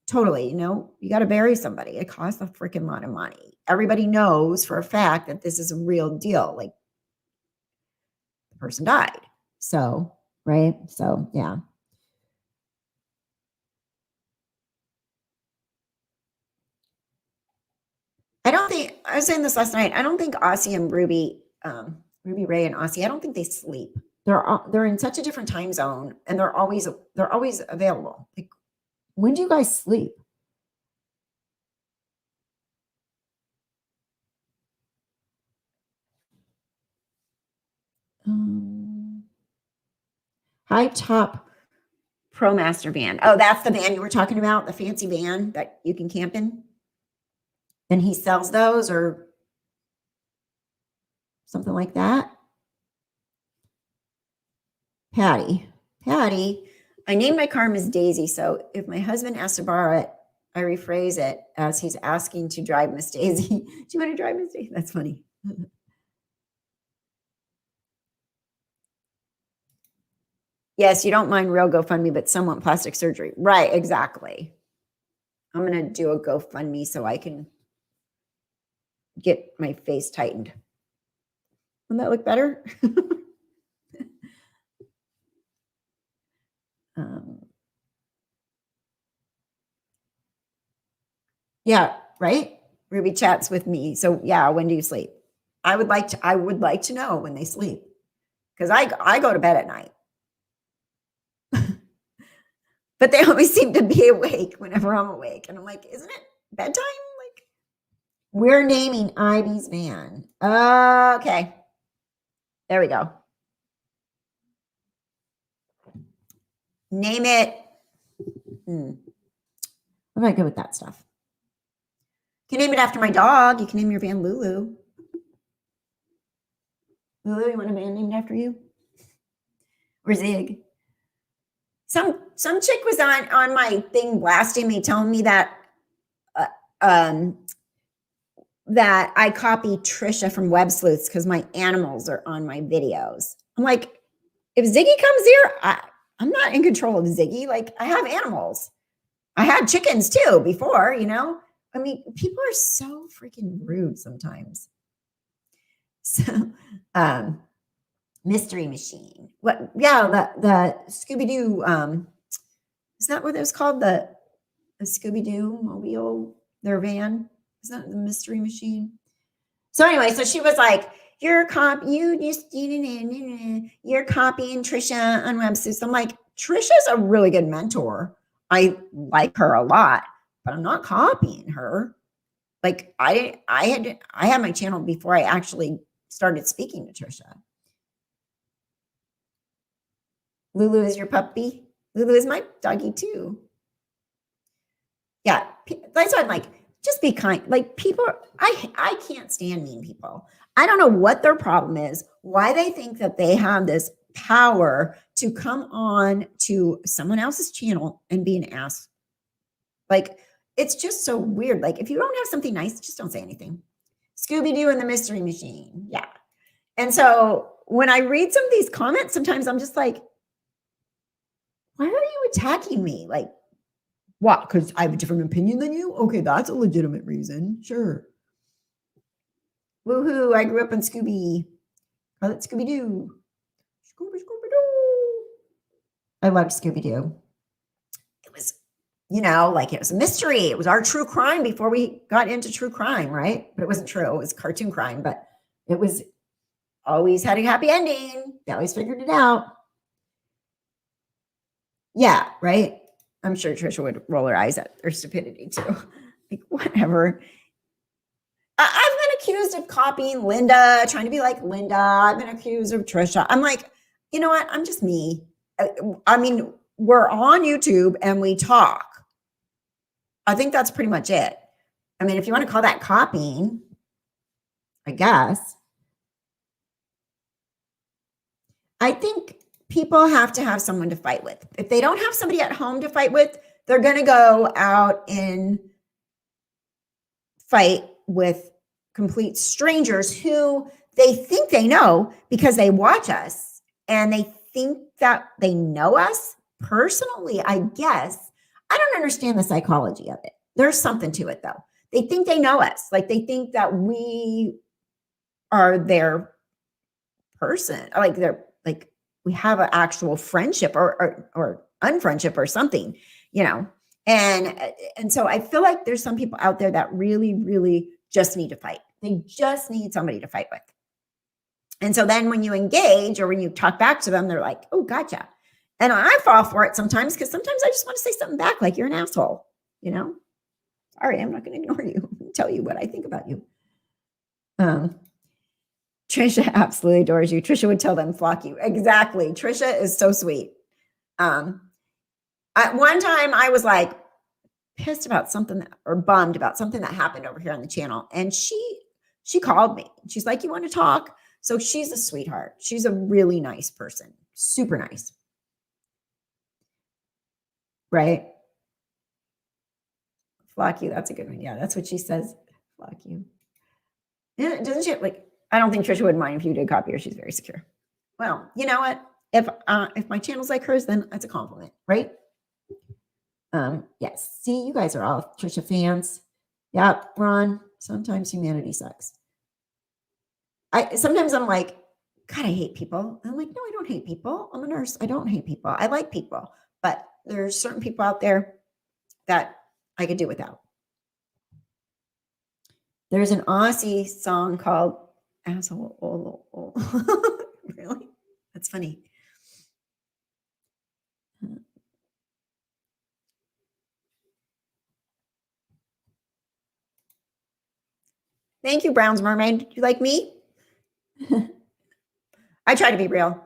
S1: totally, you know, you got to bury somebody. It costs a freaking lot of money. Everybody knows for a fact that this is a real deal. Like, the person died. So, right? So, yeah. I was saying this last night, I don't think Aussie and Ruby Ray and Aussie, I don't think they sleep. They're in such a different time zone, and they're always available. Like, when do you guys sleep? High Top ProMaster van. Oh, that's the van you were talking about, the fancy van that you can camp in? And he sells those or something like that? Patty, I named my car Miss Daisy, so if my husband asks to borrow it, I rephrase it as he's asking to drive Miss Daisy. Do you want to drive Miss Daisy? That's funny. Yes, you don't mind real GoFundMe, but some want plastic surgery. Right, exactly. I'm going to do a GoFundMe so I can get my face tightened. Wouldn't that look better? Yeah, right? Ruby chats with me. So yeah, when do you sleep? I would like to know when they sleep. because I go to bed at night. But they always seem to be awake whenever I'm awake. And I'm like, isn't it bedtime? Like, we're naming Ivy's van. Okay. There we go. Name it. I'm not good with that stuff. You can name it after my dog. You can name your van Lulu. Lulu, you want a van named after you? Or Zig? Some chick was on my thing blasting me, telling me that that I copy Trisha from Web Sleuths because my animals are on my videos. I'm like, if Ziggy comes here, I'm not in control of Ziggy. Like, I have animals. I had chickens too before, you know? I mean, people are so freaking rude sometimes. So, Mystery Machine. What? Yeah, the Scooby-Doo. Is that what it was called? The Scooby-Doo mobile, their van. Is that the Mystery Machine? So anyway, so she was like, you're copying Trisha on Web Sleuths. I'm like, Trisha's a really good mentor. I like her a lot, but I'm not copying her. Like, I had my channel before I actually started speaking to Trisha. Lulu is your puppy. Lulu is my doggy too. Yeah, that's why I'm like, just be kind. Like, people, I can't stand mean people. I don't know what their problem is, why they think that they have this power to come on to someone else's channel and be an ass. Like, it's just so weird. Like, if you don't have something nice, just don't say anything. Scooby-Doo and the Mystery Machine. Yeah. And so when I read some of these comments, sometimes I'm just like, why are you attacking me? Like, what? Because I have a different opinion than you? Okay, that's a legitimate reason. Sure. Woohoo, I grew up on Scooby. Call it Scooby-Doo. Scooby-Doo. I loved Scooby-Doo. It was, you know, like, it was a mystery. It was our true crime before we got into true crime, right? But it wasn't true. It was cartoon crime, but it was always had a happy ending. They always figured it out. Yeah, right? I'm sure Trisha would roll her eyes at their stupidity too. Like, whatever. I've been accused of copying Linda, trying to be like Linda. I've been accused of Trisha. I'm like, you know what? I'm just me. I mean, we're on YouTube and we talk. I think that's pretty much it. I mean, if you want to call that copying, I guess. I think people have to have someone to fight with. If they don't have somebody at home to fight with, they're going to go out and fight with complete strangers who they think they know because they watch us and they think that they know us personally, I guess. I don't understand the psychology of it. There's something to it though. They think they know us. Like, they think that we are their person. Like, they're like, we have an actual friendship or unfriendship or something, you know? And so I feel like there's some people out there that really, really just need to fight. They just need somebody to fight with. And so then when you engage or when you talk back to them, they're like, oh, gotcha. And I fall for it sometimes because sometimes I just want to say something back like, you're an asshole, you know? Sorry, I'm not going to ignore you. I'm tell you what I think about you. Trisha absolutely adores you. Trisha would tell them, flock you. Exactly. Trisha is so sweet. At one time I was like pissed about something or bummed about something that happened over here on the channel. And she called me. She's like, you want to talk? So she's a sweetheart. She's a really nice person. Super nice. Right? Flock you. That's a good one. Yeah, that's what she says. Flock you. Yeah, doesn't she like, I don't think Trisha would mind if you did copy her. She's very secure. Well, you know what? If my channel's like hers, then that's a compliment, right? Yes. See, you guys are all Trisha fans. Yep, Ron. Sometimes humanity sucks. Sometimes I'm like, God, I hate people. And I'm like, no, I don't hate people. I'm a nurse. I don't hate people. I like people. But there's certain people out there that I could do without. There's an Aussie song called Asshole. Really? That's funny. Thank you, Brown's Mermaid. You like me? I try to be real.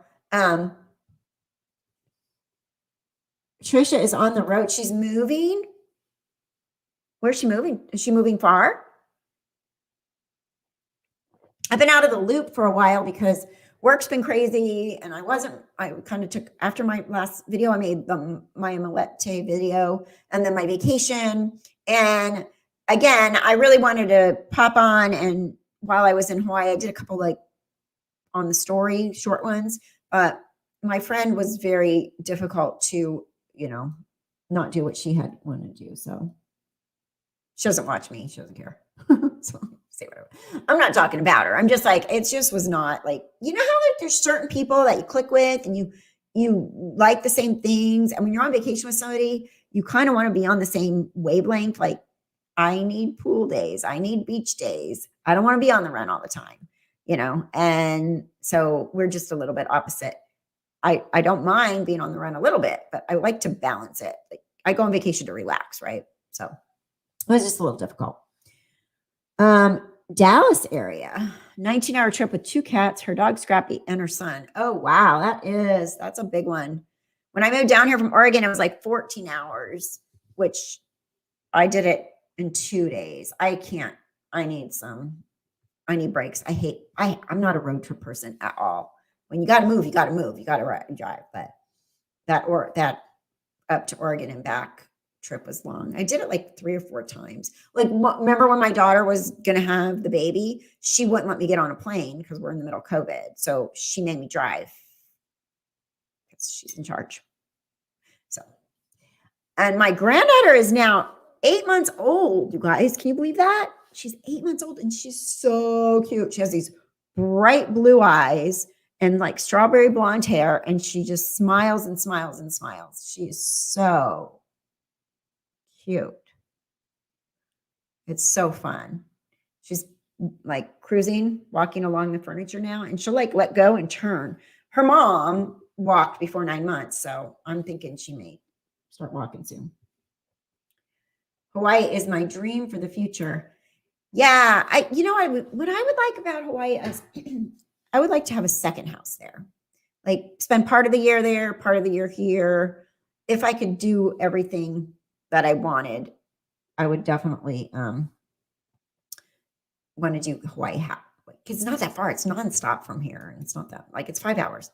S1: Trisha is on the road. She's moving. Where's she moving? Is she moving far? I've been out of the loop for a while because work's been crazy, and I kind of took, after my last video, I made the my Malette video and then my vacation. And again, I really wanted to pop on, and while I was in Hawaii, I did a couple like on the story, short ones, but my friend was very difficult to, not do what she had wanted to do. So she doesn't watch me. She doesn't care. So say whatever. I'm not talking about her. I'm just like, it just was not like, how like there's certain people that you click with and you like the same things. And when you're on vacation with somebody, you kind of want to be on the same wavelength. Like, I need pool days. I need beach days. I don't want to be on the run all the time, And so we're just a little bit opposite. I don't mind being on the run a little bit, but I like to balance it. Like, I go on vacation to relax, right? So it was just a little difficult. Dallas area, 19-hour trip with 2 cats, her dog Scrappy, and her son. Oh, wow. That's a big one. When I moved down here from Oregon, it was like 14 hours, which I did it in 2 days. I need breaks. I'm not a road trip person at all. When you got to move, you got to move. You got to drive. But that up to Oregon and back trip was long. I did it like 3 or 4 times. Like, remember when my daughter was going to have the baby? She wouldn't let me get on a plane because we're in the middle of COVID. So she made me drive because she's in charge. So, and my granddaughter is now 8 months old. You guys, can you believe that? She's 8 months old and she's so cute. She has these bright blue eyes and like strawberry blonde hair, and she just smiles and smiles and smiles. She is so cute. It's so fun. She's like cruising, walking along the furniture now, and she'll like let go and turn. Her mom walked before 9 months, so I'm thinking she may start walking soon. Hawaii is my dream for the future. Yeah, what I would like about Hawaii is I would like to have a second house there. Like, spend part of the year there, part of the year here. If I could do everything that I wanted, I would definitely want to do Hawaii, because it's not that far. It's nonstop from here. And it's not that, like, it's 5 hours.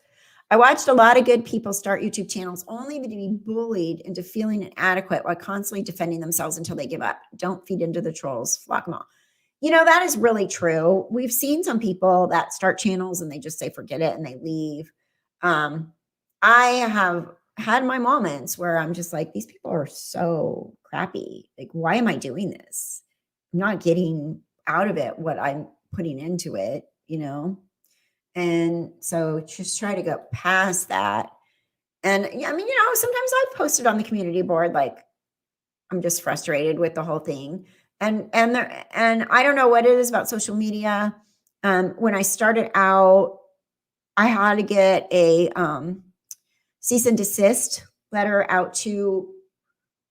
S1: I watched a lot of good people start YouTube channels only to be bullied into feeling inadequate while constantly defending themselves until they give up. Don't feed into the trolls. Flock them all. That is really true. We've seen some people that start channels and they just say, forget it, and they leave. I have had my moments where I'm just like, these people are so crappy. Like, why am I doing this? I'm not getting out of it what I'm putting into it, And so just try to go past that. And I mean, sometimes I've posted on the community board, like, I'm just frustrated with the whole thing. And I don't know what it is about social media. When I started out, I had to get a cease and desist letter out to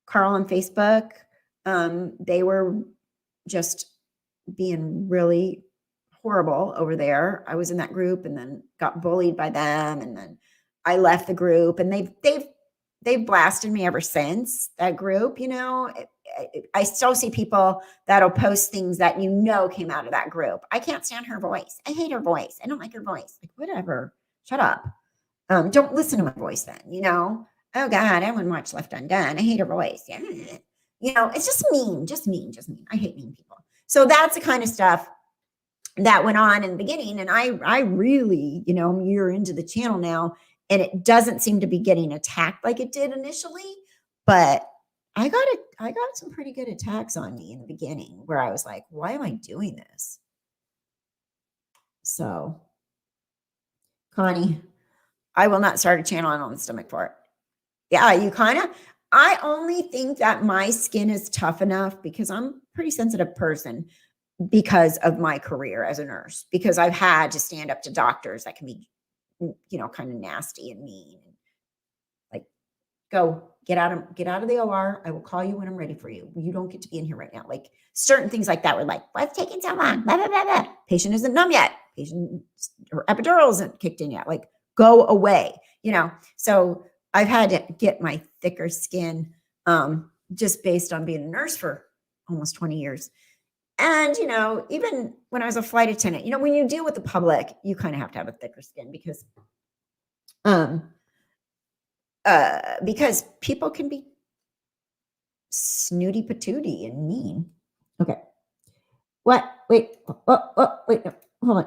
S1: Carl on Facebook. They were just being really horrible over there. I was in that group and then got bullied by them, and then I left the group, and they've blasted me ever since that group. I still see people that'll post things that came out of that group. I can't stand her voice. I hate her voice. I don't like her voice. Like, whatever. Shut up. Don't listen to my voice then, Oh God, I wouldn't watch Left Undone. I hate her voice. Yeah. It's just mean. I hate mean people. So that's the kind of stuff that went on in the beginning. And I really, I'm a year into the channel now, and it doesn't seem to be getting attacked like it did initially, but I got some pretty good attacks on me in the beginning where I was like, why am I doing this? So, Connie, I will not start a channel on the stomach for it. Yeah, I only think that my skin is tough enough because I'm a pretty sensitive person because of my career as a nurse, because I've had to stand up to doctors that can be kind of nasty and mean. Like, go get out of the OR. I will call you when I'm ready for you. You don't get to be in here right now. Like certain things like that were like, what's taking so long? Blah, blah, blah, blah. Patient isn't numb yet. Patient or epidural isn't kicked in yet. Like, go away. So I've had to get my thicker skin just based on being a nurse for almost 20 years. And, even when I was a flight attendant, when you deal with the public, you kind of have to have a thicker skin because people can be snooty patooty and mean. Okay. What? Wait. Wait. No. Hold on.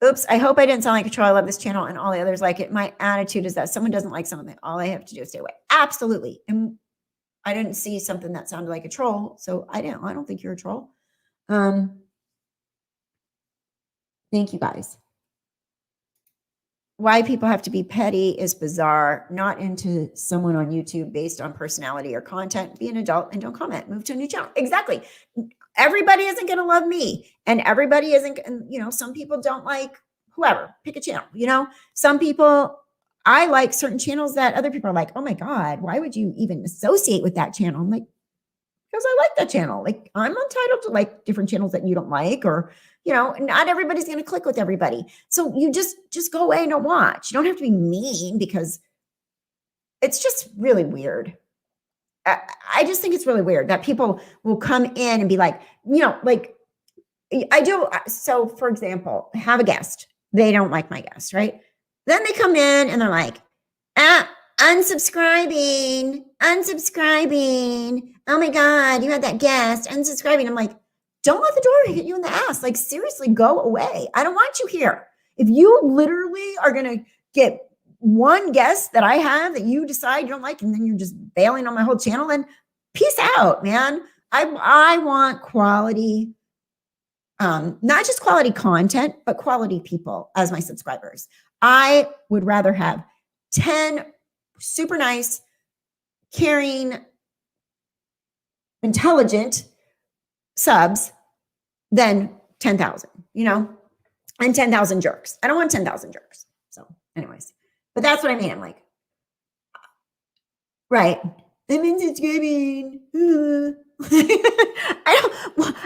S1: Oops. I hope I didn't sound like a troll. I love this channel and all the others like it. My attitude is that someone doesn't like something, all I have to do is stay away. Absolutely. And I didn't see something that sounded like a troll. So I don't think you're a troll. Thank you guys. Why people have to be petty is bizarre. Not into someone on YouTube based on personality or content. Be an adult and don't comment. Move to a new channel. Exactly. Everybody isn't going to love me, and everybody isn't. Some people don't like whoever. Pick a channel. Some people. I like certain channels that other people are like, oh my God, why would you even associate with that channel? I'm like, because I like that channel. Like, I'm entitled to like different channels that you don't like, or not everybody's going to click with everybody. So you just go away and don't watch. You don't have to be mean because it's just really weird. I just think it's really weird that people will come in and be like, like I do. So for example, have a guest. They don't like my guest, right? Then they come in and they're like, unsubscribing. Oh my God, you had that guest, unsubscribing. I'm like, don't let the door hit you in the ass. Like, seriously, go away. I don't want you here. If you literally are going to get one guest that I have that you decide you don't like, and then you're just bailing on my whole channel, then peace out, man. I want quality, not just quality content, but quality people as my subscribers. I would rather have 10 super nice, caring, intelligent subs than 10,000, and 10,000 jerks. I don't want 10,000 jerks. So anyways, but that's what I mean. I'm like, right. I'm subscribing.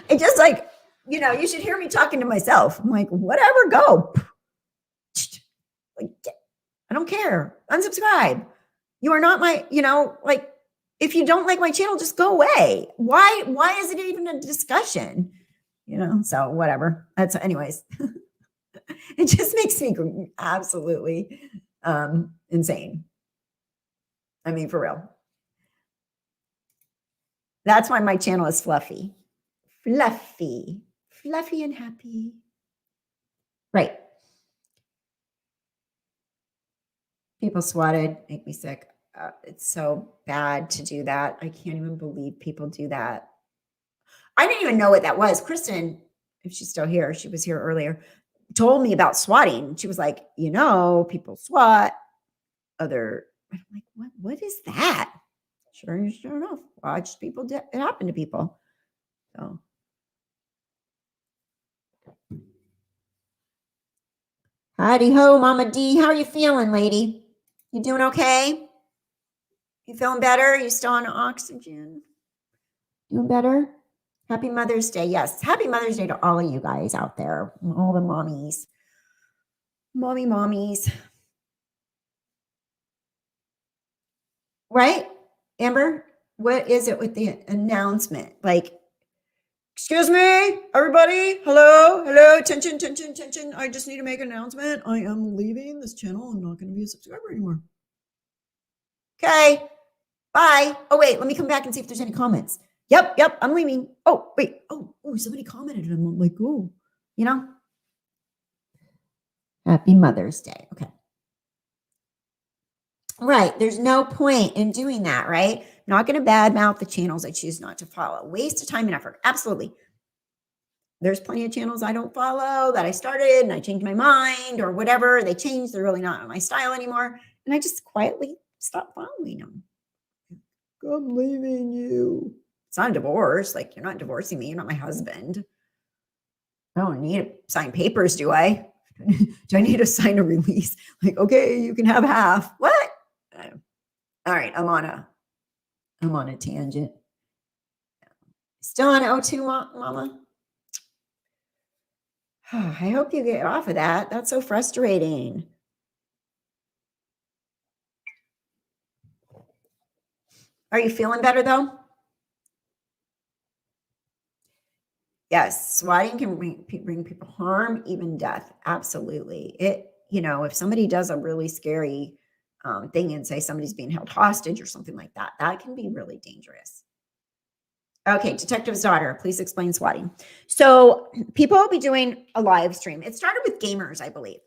S1: I just like, you should hear me talking to myself. I'm like, whatever, go. Like, I don't care. Unsubscribe. You are not my, like, if you don't like my channel, just go away. Why is it even a discussion? So whatever. That's anyways. It just makes me absolutely insane. I mean, for real. That's why my channel is fluffy. Fluffy and happy. Right. People swatted, make me sick. It's so bad to do that. I can't even believe people do that. I didn't even know what that was. Kristen, if she's still here, she was here earlier, told me about swatting. She was like, people swat other. I'm like, what is that? Sure enough, watched people, it happened to people. So. Howdy ho, Mama D. How are you feeling, lady? You doing okay? You feeling better? You still on oxygen? Doing better? Happy Mother's Day. Yes. Happy Mother's Day to all of you guys out there. All the mommies. Mommies. Right? Amber, what is it with the announcement? Like, excuse me, everybody. Hello. Attention. I just need to make an announcement. I am leaving this channel. I'm not going to be a subscriber anymore. Okay. Bye. Oh, wait. Let me come back and see if there's any comments. Yep. I'm leaving. Oh, wait. Oh, somebody commented and I'm like, oh, Happy Mother's Day. Okay. Right. There's no point in doing that, right? Not going to badmouth the channels I choose not to follow. Waste of time and effort. Absolutely. There's plenty of channels I don't follow that I started and I changed my mind or whatever. They changed. They're really not my style anymore. And I just quietly stopped following them. I'm leaving you. It's not a divorce. Like, you're not divorcing me. You're not my husband. I don't need to sign papers, do I? Do I need to sign a release? Like, okay, you can have half. What? All right, I'm on a tangent. Still on O2, Mama? I hope you get off of that. That's so frustrating. Are you feeling better though? Yes, swatting can bring people harm, even death. Absolutely. If somebody does a really scary thing and say somebody's being held hostage or something like that, that can be really dangerous. Okay, detective's daughter, please explain swatting. So people will be doing a live stream. It started with gamers, I believe.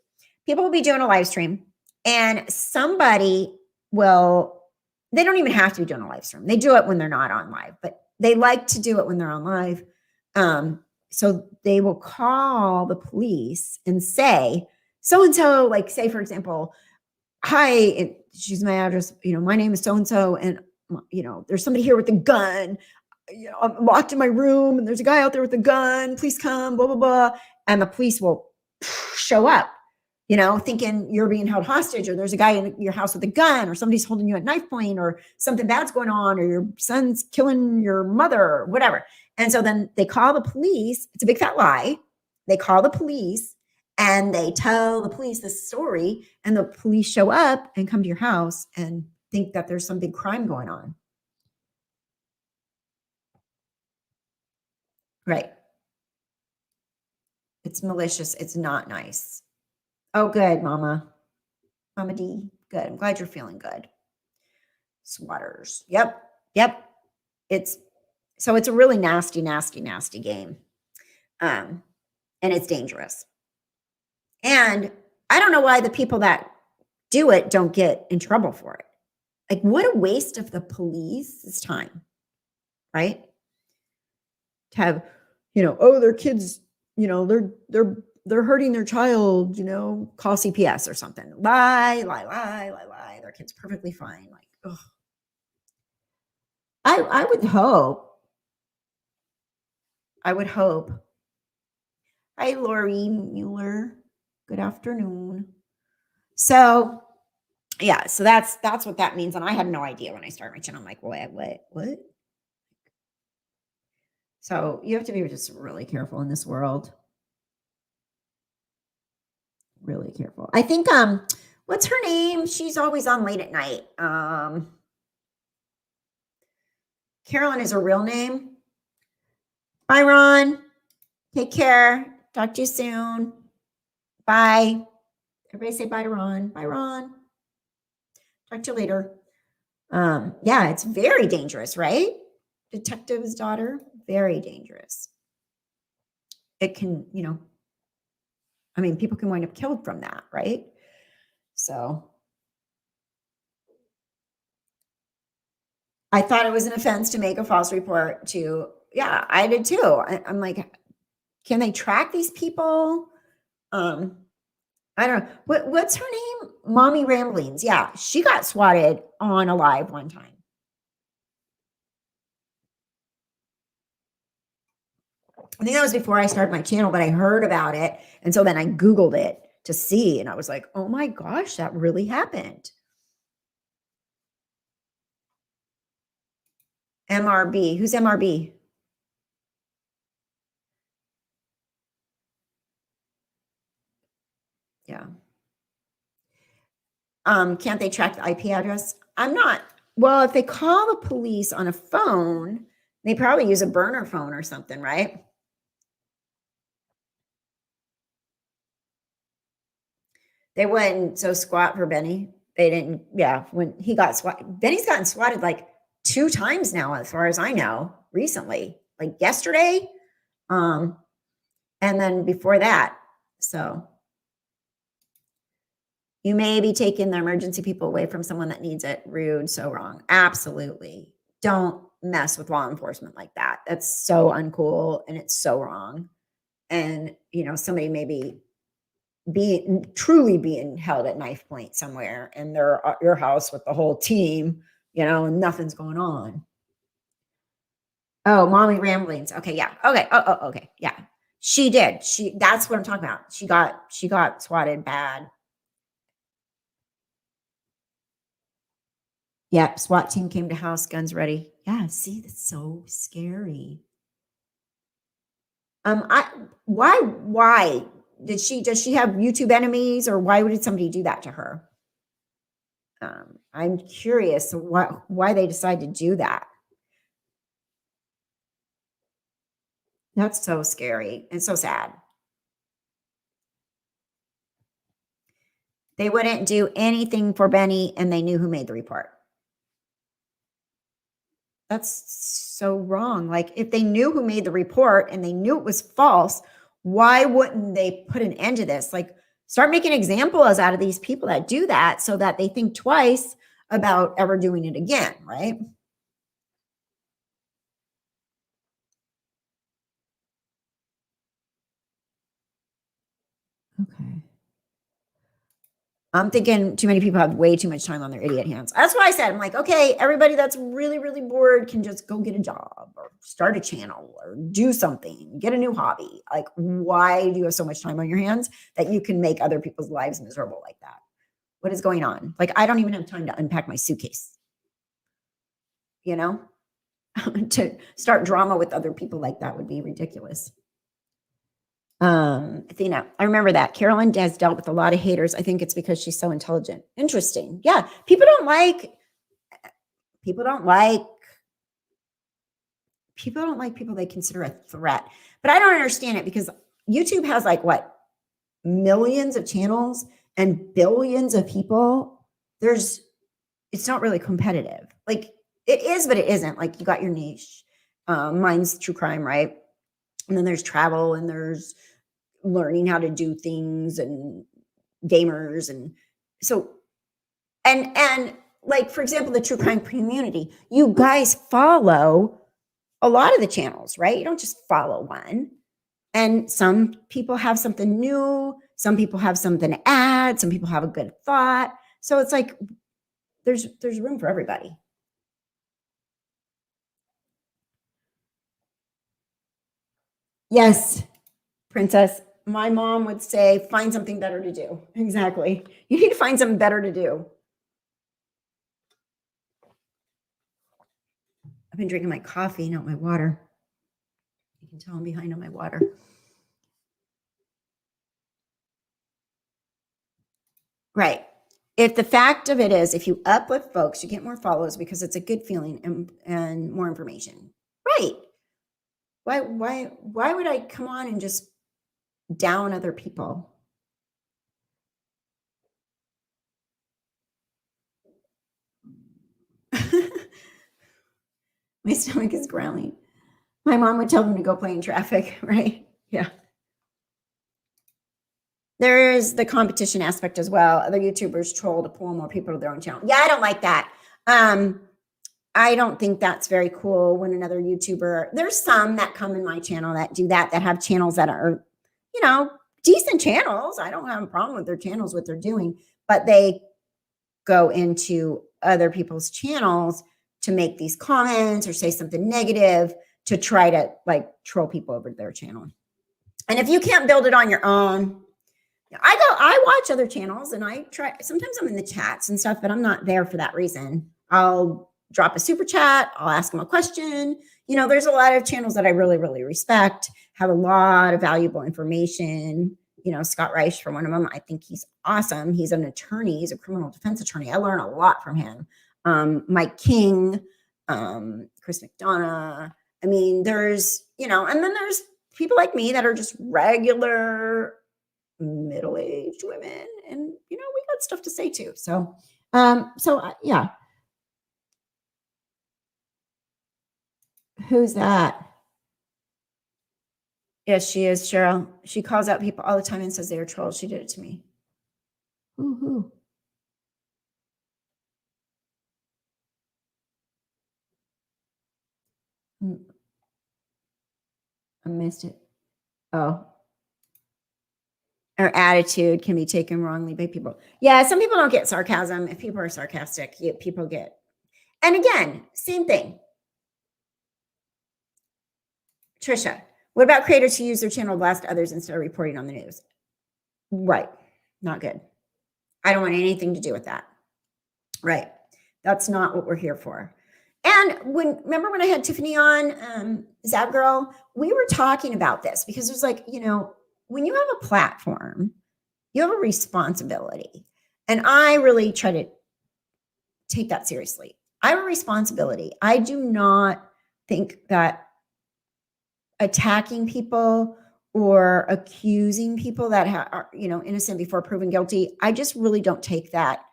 S1: People will be doing a live stream and somebody they don't even have to be doing a live stream. They do it when they're not on live, but they like to do it when they're on live. So they will call the police and say, so-and-so, like say, for example, hi, she's my address, my name is so-and-so, and there's somebody here with a gun. I'm locked in my room and there's a guy out there with a gun. Please come, blah, blah, blah. And the police will show up, thinking you're being held hostage, or there's a guy in your house with a gun, or somebody's holding you at knife point, or something bad's going on, or your son's killing your mother, or whatever. And so then they call the police. It's a big fat lie. They call the police and they tell the police this story, and the police show up and come to your house and think that there's some big crime going on. Right. It's malicious. It's not nice. Oh, good, Mama D. Good. I'm glad you're feeling good. Swatters. Yep. It's a really nasty, nasty, nasty game. And it's dangerous. And I don't know why the people that do it don't get in trouble for it. Like, what a waste of the police's time, right? To have, their kids, they're hurting their child, call CPS or something. Lie. Their kid's perfectly fine. Like, ugh. I would hope. Hi, Lori Mueller. Good afternoon. So, yeah, so that's what that means. And I had no idea when I started my channel. I'm like, what? So you have to be just really careful in this world. Really careful. I think, what's her name? She's always on late at night. Carolyn is her real name. Bye, Ron. Take care. Talk to you soon. Bye. Everybody say bye to Ron. Bye, Ron. Talk to you later. Yeah, it's very dangerous, right? Detective's daughter, very dangerous. It can, people can wind up killed from that, right? So I thought it was an offense to make a false report to, yeah, I did too. I'm like, can they track these people? I don't know. What's her name? Mommy Ramblings. Yeah, she got swatted on a live one time. I think that was before I started my channel, but I heard about it. And so then I Googled it to see, and I was like, oh my gosh, that really happened. MRB. Who's MRB? Yeah. Can't they track the IP address? Well, if they call the police on a phone, they probably use a burner phone or something, right? They wouldn't squat for Benny. They didn't. Yeah. When he got swatted, Benny's gotten swatted like 2 times now, as far as I know, recently, like yesterday. And then before that. So you may be taking the emergency people away from someone that needs it. Rude. So wrong. Absolutely. Don't mess with law enforcement like that. That's so uncool and it's so wrong. And, somebody may be truly being held at knife point somewhere, and they're at your house with the whole team, and nothing's going on. Oh, Mommy Ramblings. Okay. Yeah. Okay. Oh, okay. Yeah. She did. That's what I'm talking about. She got swatted bad. Yep. SWAT team came to house, guns ready. Yeah. See, that's so scary. Why does she have YouTube enemies, or why did somebody do that to her? I'm curious why they decide to do that. That's so scary and so sad. They wouldn't do anything for Benny, and they knew who made the report. That's so wrong. Like, if they knew who made the report and they knew it was false, why wouldn't they put an end to this? Like, start making examples out of these people that do that so that they think twice about ever doing it again, right? Okay. I'm thinking too many people have way too much time on their idiot hands. That's why I said, I'm like, okay, everybody that's really, really bored can just go get a job or start a channel or do something, get a new hobby. Like, why do you have so much time on your hands that you can make other people's lives miserable like that? What is going on? Like, I don't even have time to unpack my suitcase, you know? To start drama with other people like that would be ridiculous. Athena, I remember that. Carolyn has dealt with a lot of haters. I think it's because she's so intelligent. Interesting. Yeah. People don't like people they consider a threat. But I don't understand it, because YouTube has like what? Millions of channels and billions of people. It's not really competitive. Like, it is, but it isn't. Like, you got your niche. Mine's true crime, right? And then there's travel, and there's learning how to do things, and gamers. And so, and like, for example, the true crime community, you guys follow a lot of the channels, right? You don't just follow one. And some people have something new. Some people have something to add. Some people have a good thought. So it's like, there's room for everybody. Yes, Princess. My mom would say, find something better to do. Exactly. You need to find something better to do. I've been drinking my coffee, not my water. You can tell I'm behind on my water. Right. If the fact of it is, if you uplift folks, you get more follows because it's a good feeling and more information. Right. Why would I come on and just down other people? My stomach is growling. My mom would tell them to go play in traffic, right? Yeah. There is the competition aspect as well. Other YouTubers troll to pull more people to their own channel. Yeah, I don't like that. I don't think that's very cool when another YouTuber, there's some that come in my channel that do that have channels that are, decent channels. I don't have a problem with their channels, what they're doing, but they go into other people's channels to make these comments or say something negative to try to like troll people over their channel. And if you can't build it on your own, I watch other channels and I try, sometimes I'm in the chats and stuff, but I'm not there for that reason. I'll drop a super chat. I'll ask them a question. There's a lot of channels that I really, really respect, have a lot of valuable information. Scott Reich for one of them. I think he's awesome. He's an attorney. He's a criminal defense attorney. I learn a lot from him. Mike King, Chris McDonough. I mean, there's, and then there's people like me that are just regular middle-aged women, and we got stuff to say too. So yeah. Who's that? Yes, she is, Cheryl. She calls out people all the time and says they are trolls. She did it to me. Who? I missed it. Oh. Our attitude can be taken wrongly by people. Yeah, some people don't get sarcasm. If people are sarcastic, people get. And again, same thing. Trisha, What about creators who use their channel to blast others instead of reporting on the news? Right. Not good. I don't want anything to do with that. Right. That's not what we're here for. And remember when I had Tiffany on, Zab Girl, we were talking about this because it was like, when you have a platform, you have a responsibility. And I really try to take that seriously. I have a responsibility. I do not think that attacking people or accusing people that are, innocent before proven guilty, I just really don't take that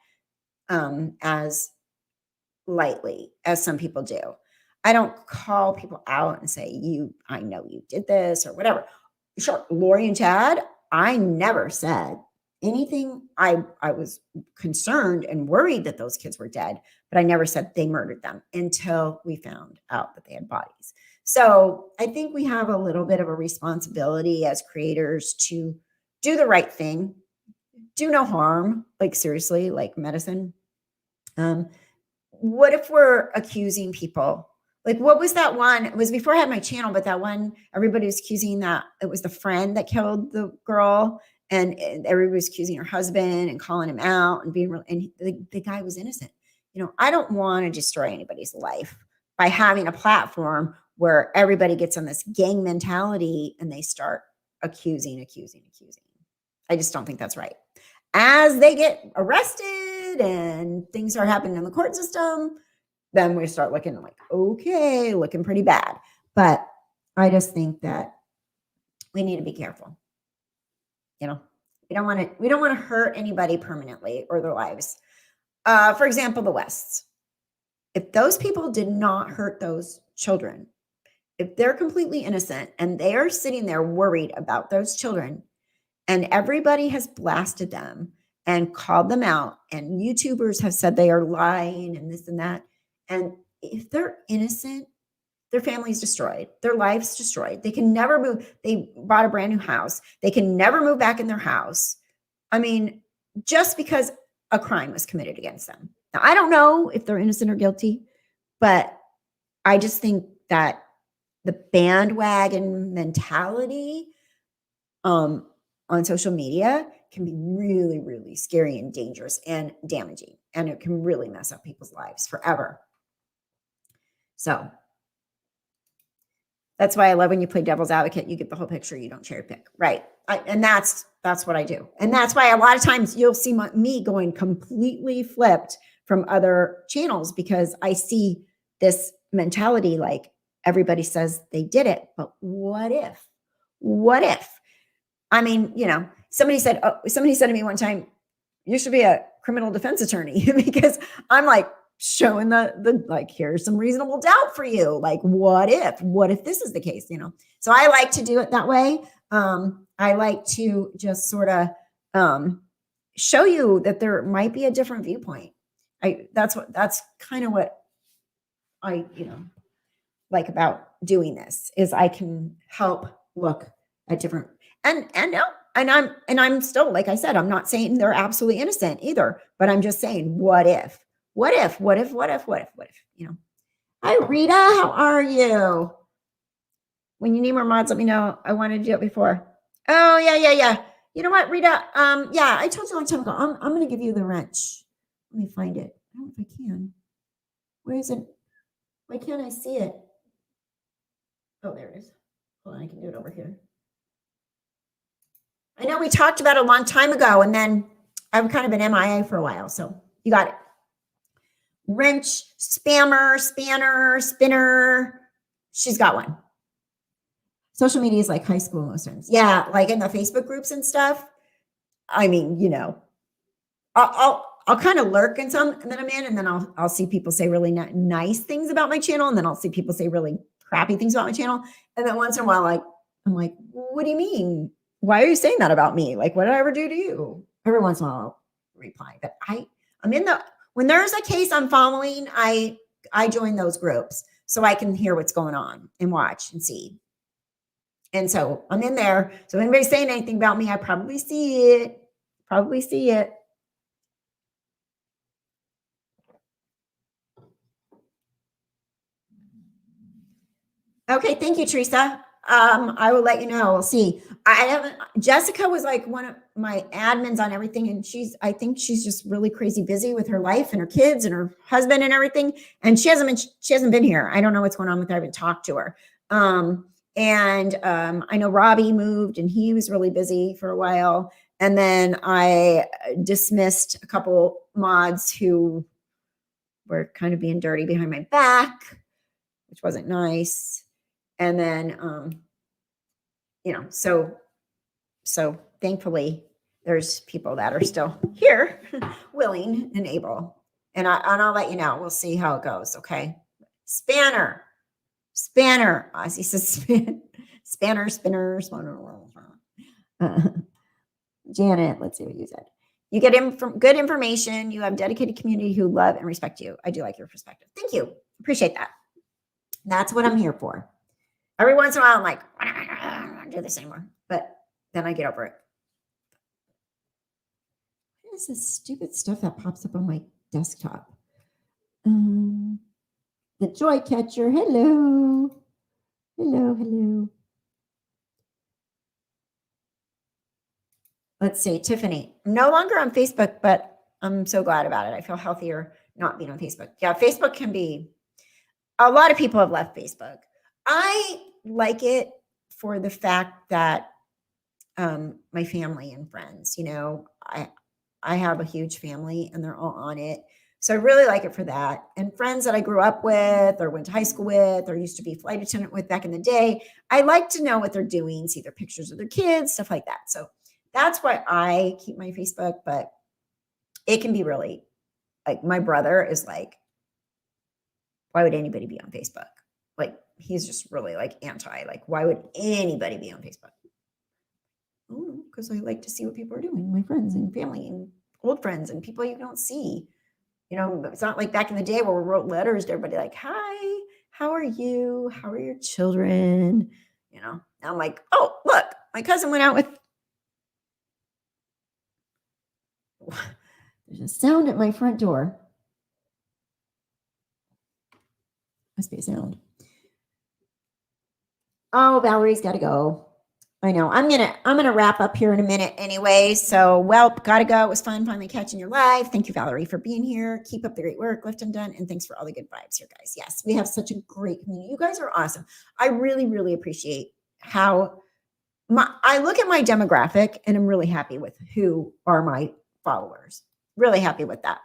S1: as lightly as some people do. I don't call people out and say, I know you did this or whatever. Sure, Lori and Chad, I never said anything. I was concerned and worried that those kids were dead, but I never said they murdered them until we found out that they had bodies. So I think we have a little bit of a responsibility as creators to do the right thing, do no harm, like seriously, like medicine. What if we're accusing people? Like, what was that one? It was before I had my channel, but that one, everybody was accusing that it was the friend that killed the girl, and everybody was accusing her husband and calling him out and being real. And the guy was innocent. I don't want to destroy anybody's life by having a platform where everybody gets on this gang mentality and they start accusing. I just don't think that's right. As they get arrested and things are happening in the court system, then we start looking like, okay, looking pretty bad. But I just think that we need to be careful. We don't want to hurt anybody permanently or their lives. For example, the Wests. If those people did not hurt those children, if they're completely innocent and they are sitting there worried about those children, and everybody has blasted them and called them out, and YouTubers have said they are lying and this and that. And if they're innocent, their family's destroyed. Their life's destroyed. They can never move. They bought a brand new house. They can never move back in their house. I mean, just because a crime was committed against them. Now, I don't know if they're innocent or guilty, but I just think that the bandwagon mentality on social media can be really, really scary and dangerous and damaging. And it can really mess up people's lives forever. So that's why I love when you play devil's advocate, you get the whole picture, you don't cherry pick. Right. And that's what I do. And that's why a lot of times you'll see me going completely flipped from other channels, because I see this mentality like everybody says they did it. But what if? I mean, somebody said to me one time, you should be a criminal defense attorney, because I'm like showing the like, here's some reasonable doubt for you. Like, what if this is the case, So I like to do it that way. I like to just sort of show you that there might be a different viewpoint. That's kind of what I, like about doing this, is I can help look at different and I'm still, like I said, I'm not saying they're absolutely innocent either, but I'm just saying, what if? Hi, Rita, how are you? When you need more mods, let me know. I wanted to do it before. Oh, yeah. You know what, Rita? Yeah, I told you a long time ago, I'm going to give you the wrench. Let me find it. I don't know if I can. Where is it? Why can't I see it? Oh, there it is. Hold on, I can do it over here. I know we talked about it a long time ago, and then I've kind of been MIA for a while, so you got it. Wrench, spammer, spanner, spinner. She's got one. Social media is like high school most times. Yeah, like in the Facebook groups and stuff. I mean, I'll kind of lurk in some that I'm in, and then I'll see people say really nice things about my channel, and then I'll see people say really crappy things about my channel. And then once in a while, I'm like, what do you mean? Why are you saying that about me? Like, what did I ever do to you? Every once in a while I'll reply. But I'm in when there's a case I'm following, I join those groups so I can hear what's going on and watch and see. And so I'm in there. So if anybody's saying anything about me, I probably see it. Okay, thank you, Teresa. I will let you know. We'll see. Jessica was like one of my admins on everything. And I think she's just really crazy busy with her life and her kids and her husband and everything. And she hasn't been here. I don't know what's going on with her. I haven't talked to her. I know Robbie moved and he was really busy for a while. And then I dismissed a couple mods who were kind of being dirty behind my back, which wasn't nice. And then, so thankfully there's people that are still here, willing and able. And I'll let you know. We'll see how it goes. Okay. Spanner. Ozzy says spanner. Janet, let's see what you said. You get good information. You have dedicated community who love and respect you. I do like your perspective. Thank you. Appreciate that. That's what I'm here for. Every once in a while, I'm like, I don't want to do this anymore. But then I get over it. What is this stupid stuff that pops up on my desktop? The joy catcher. Hello. Let's see, Tiffany. I'm no longer on Facebook, but I'm so glad about it. I feel healthier not being on Facebook. Yeah, Facebook can be, a lot of people have left Facebook. I like it for the fact that my family and friends, I have a huge family and they're all on it. So I really like it for that. And friends that I grew up with or went to high school with or used to be flight attendant with back in the day, I like to know what they're doing, see their pictures of their kids, stuff like that. So that's why I keep my Facebook, but it can be really, like, my brother is like, why would anybody be on Facebook? Like, he's just really like anti, like, why would anybody be on Facebook? Oh, because I like to see what people are doing, my friends and family and old friends and people you don't see. It's not like back in the day where we wrote letters to everybody like, hi, how are you? How are your children? Now I'm like, oh, look, my cousin went out with, there's a sound at my front door. Must be a sound. Oh, Valerie's got to go. I know. I'm gonna wrap up here in a minute anyway. So, gotta go. It was fun finally catching your live. Thank you, Valerie, for being here. Keep up the great work, Left Undone, and thanks for all the good vibes here, guys. Yes, we have such a great community. You guys are awesome. I really, really appreciate how I look at my demographic, and I'm really happy with who are my followers. Really happy with that.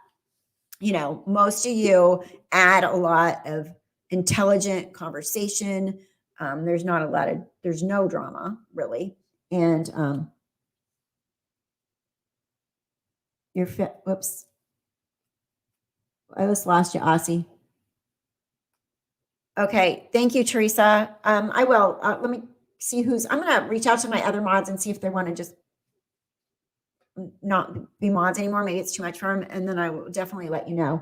S1: Most of you add a lot of intelligent conversation. There's no drama really. And whoops. I just lost you, Aussie. Okay. Thank you, Teresa. I will, let me see I'm going to reach out to my other mods and see if they want to just not be mods anymore. Maybe it's too much for them. And then I will definitely let you know.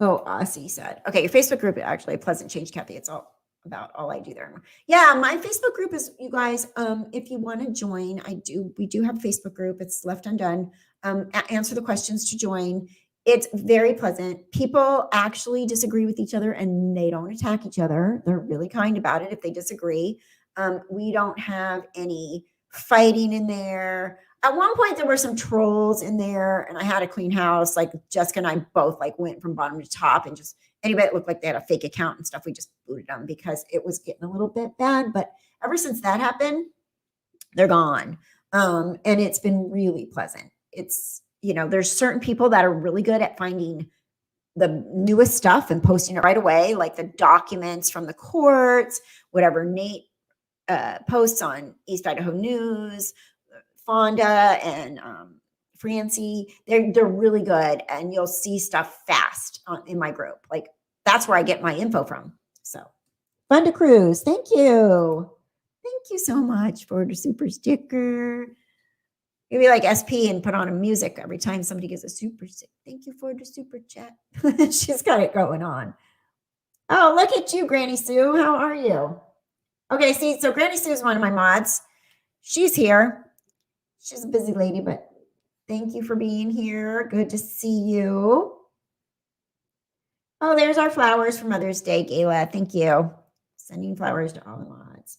S1: Aussie said, okay, your Facebook group is actually a pleasant change, Kathy. It's all about all I do there. Yeah, my Facebook group is, you guys, if you want to join, we do have a Facebook group. It's Left Undone. Answer the questions to join. It's very pleasant. People actually disagree with each other and they don't attack each other. They're really kind about it if they disagree. We don't have any fighting in there. At one point, there were some trolls in there, and I had a clean house. Like, Jessica and I both went from bottom to top, and just anybody that looked like they had a fake account and stuff, we just booted them because it was getting a little bit bad. But ever since that happened, they're gone. And it's been really pleasant. It's, there's certain people that are really good at finding the newest stuff and posting it right away, like the documents from the courts, whatever Nate posts on East Idaho News, Fonda and Francie, they're really good, and you'll see stuff fast in my group. Like, that's where I get my info from. So, Fonda Cruz, thank you so much for the super sticker. Maybe like SP and put on a music every time somebody gets a super sticker. Thank you for the super chat. She's got it going on. Oh, look at you, Granny Sue. How are you? Okay, see, so Granny Sue is one of my mods. She's here. She's a busy lady, but thank you for being here. Good to see you. Oh, there's our flowers for Mother's Day, Gayla. Thank you. Sending flowers to all the mods.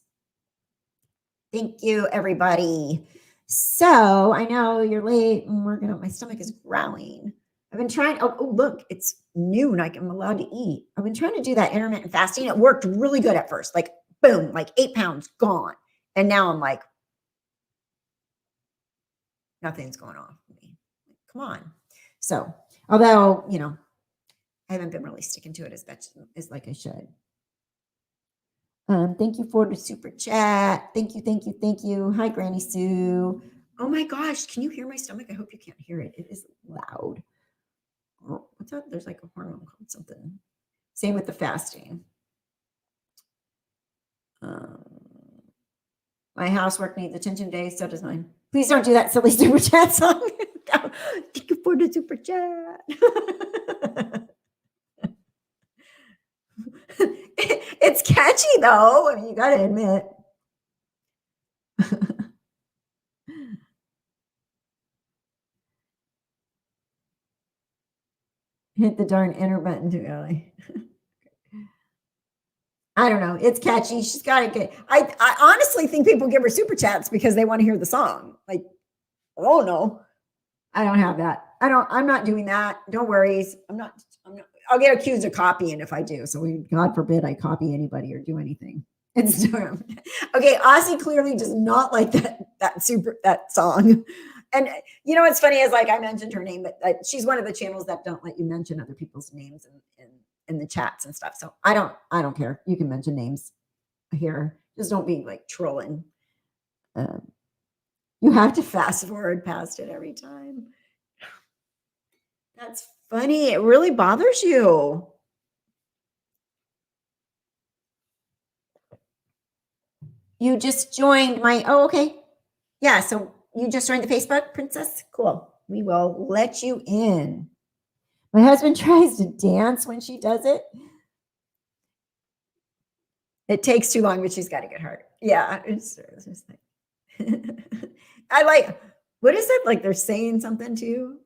S1: Thank you, everybody. So I know you're late and my stomach is growling. I've been trying. Oh, look, it's noon. I'm allowed to eat. I've been trying to do that intermittent fasting. It worked really good at first. Like, boom, like 8 pounds gone. And now I'm like, nothing's going on with me. Come on. So, although, I haven't been really sticking to it as much as like I should. Thank you for the super chat. Thank you, thank you, thank you. Hi, Granny Sue. Oh my gosh, can you hear my stomach? I hope you can't hear it. It is loud. What's that? There's like a hormone called something. Same with the fasting. My housework needs attention today, so does mine. Please don't do that silly super chat song. Thank you for the super chat. It's catchy though. I mean, you gotta admit. Hit the darn enter button too early. I don't know. It's catchy. She's got to get. I honestly think people give her super chats because they want to hear the song. Like, oh no, I don't have that. I'm not doing that. Don't worry. I'm not. I'll get accused of copying if I do. So God forbid I copy anybody or do anything. It's okay. Aussie clearly does not like that song. And what's funny is like I mentioned her name, but she's one of the channels that don't let you mention other people's names in the chats and stuff. So I don't care. You can mention names here. Just don't be like trolling. You have to fast forward past it every time. That's funny. It really bothers you. You just joined my, okay. Yeah, so you just joined the Facebook, Princess? Cool. We will let you in. My husband tries to dance when she does it. It takes too long, but she's got a good heart. Yeah, it's just like, I like, what is it? Like they're saying something to you?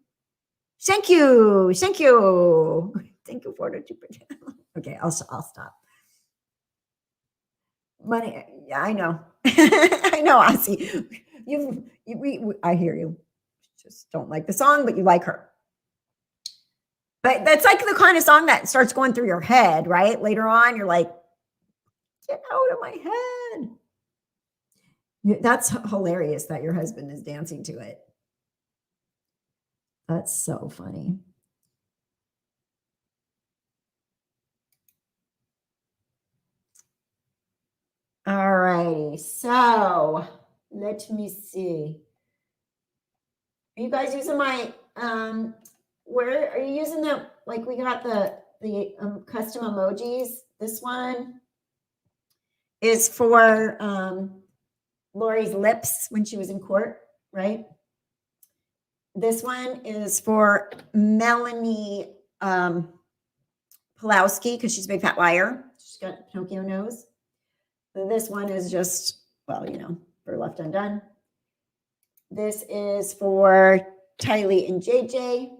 S1: Thank you. Thank you. Thank you for the super chat. Okay, I'll stop. Money. Yeah, I know. I know, Aussie. I hear you. Just don't like the song, but you like her. But that's like the kind of song that starts going through your head, right? Later on, you're like, get out of my head. That's hilarious that your husband is dancing to it. That's so funny. All righty. So let me see. Are you guys using my where are you using the like we got the custom emojis? This one is for Lori's lips when she was in court, right? This one is for Melanie Pulowski because she's a big fat liar. She's got Pinocchio nose. This one is just, well, for Left Undone. This is for Tylee and JJ.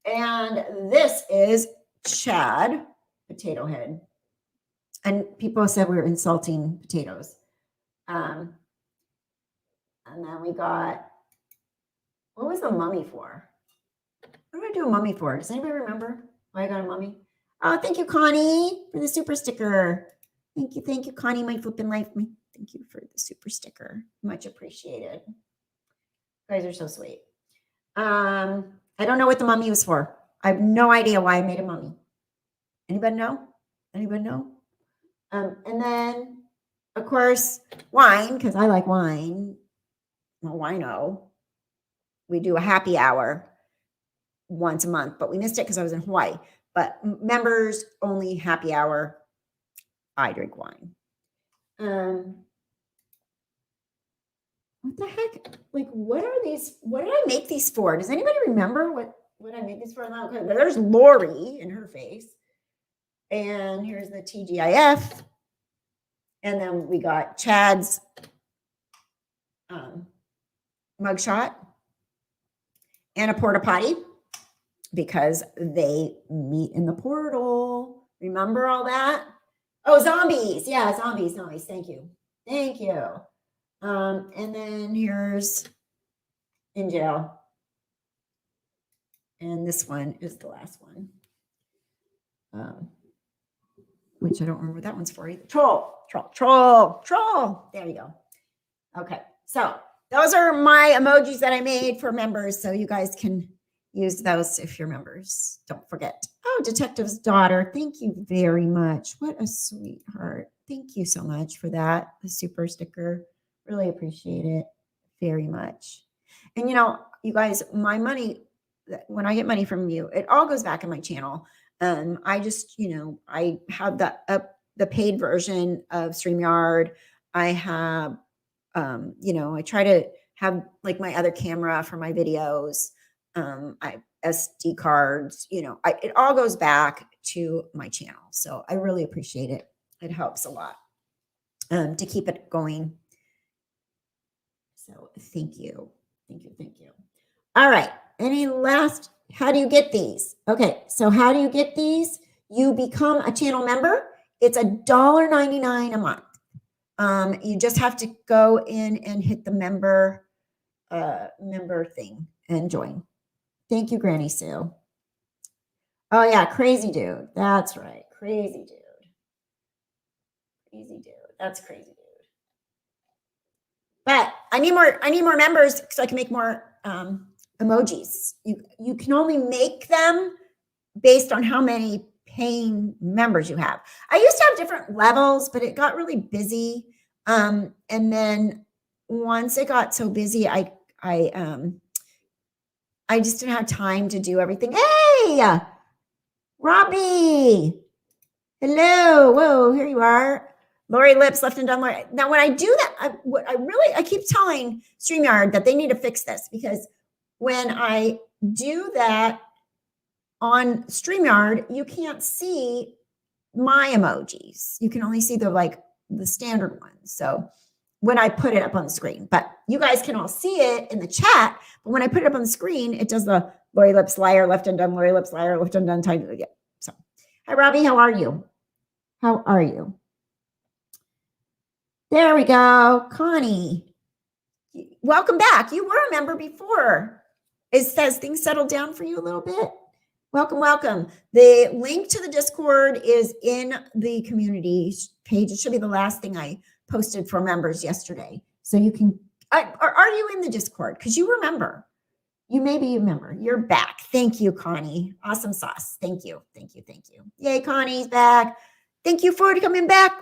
S1: And this is Chad, Potato Head. And people said we were insulting potatoes. And then we got, what was the mummy for? What did I do a mummy for? Does anybody remember why I got a mummy? Oh, thank you, Connie, for the super sticker. Thank you, Connie, my flipping life. Thank you for the super sticker. Much appreciated. You guys are so sweet. I don't know what the mummy was for. I have no idea why I made a mummy. Anybody know? And then, of course, wine, because I like wine. Well, wino. We do a happy hour once a month, but we missed it because I was in Hawaii. But members only happy hour. I drink wine. What the heck? Like, what are these? What did I make these for? Does anybody remember what I made these for? Okay, there's Lori in her face. And here's the TGIF. And then we got Chad's mugshot and a porta potty. because they meet in the portal. Remember all that? Oh, zombies. Yeah, zombies. Thank you. Thank you. And then here's in jail. And this one is the last one. Which I don't remember what that one's for either. Troll. There you go. Okay. So those are my emojis that I made for members. So you guys can use those if you're members. Don't forget. Oh, Detective's daughter. Thank you very much. What a sweetheart. Thank you so much for that. The super sticker. Really appreciate it very much. And you guys, my money, when I get money from you, it all goes back in my channel. I just, I have the paid version of StreamYard. I have, I try to have like my other camera for my videos. I SD cards, it all goes back to my channel. So I really appreciate it. It helps a lot to keep it going. So thank you. All right. How do you get these? Okay. So how do you get these? You become a channel member. It's $1.99 a month. You just have to go in and hit the member thing and join. Thank you, Granny Sue. Oh yeah, crazy dude. That's right. Crazy dude. That's crazy dude. But I need more members so I can make more emojis. You can only make them based on how many paying members you have. I used to have different levels, but it got really busy. And then once it got so busy, I just didn't have time to do everything. Hey, Robbie. Hello. Whoa, here you are. Lori Lips, Left Undone. Now, when I do that, I keep telling StreamYard that they need to fix this, because when I do that on StreamYard, you can't see my emojis. You can only see the standard ones. So when I put it up on the screen, but you guys can all see it in the chat. But when I put it up on the screen, it does the Lori Lips Liar, Left Undone, Lori Lips Liar, Left Undone. Yeah. So, hi, Robbie. How are you? There we go. Connie, welcome back. You were a member before. Has things settled down for you a little bit? Welcome. The link to the Discord is in the community page. It should be the last thing I posted for members yesterday. So you can, are you in the Discord? Because you remember. You may be a member. You're back. Thank you, Connie. Awesome sauce. Thank you. Yay, Connie's back. Thank you for coming back.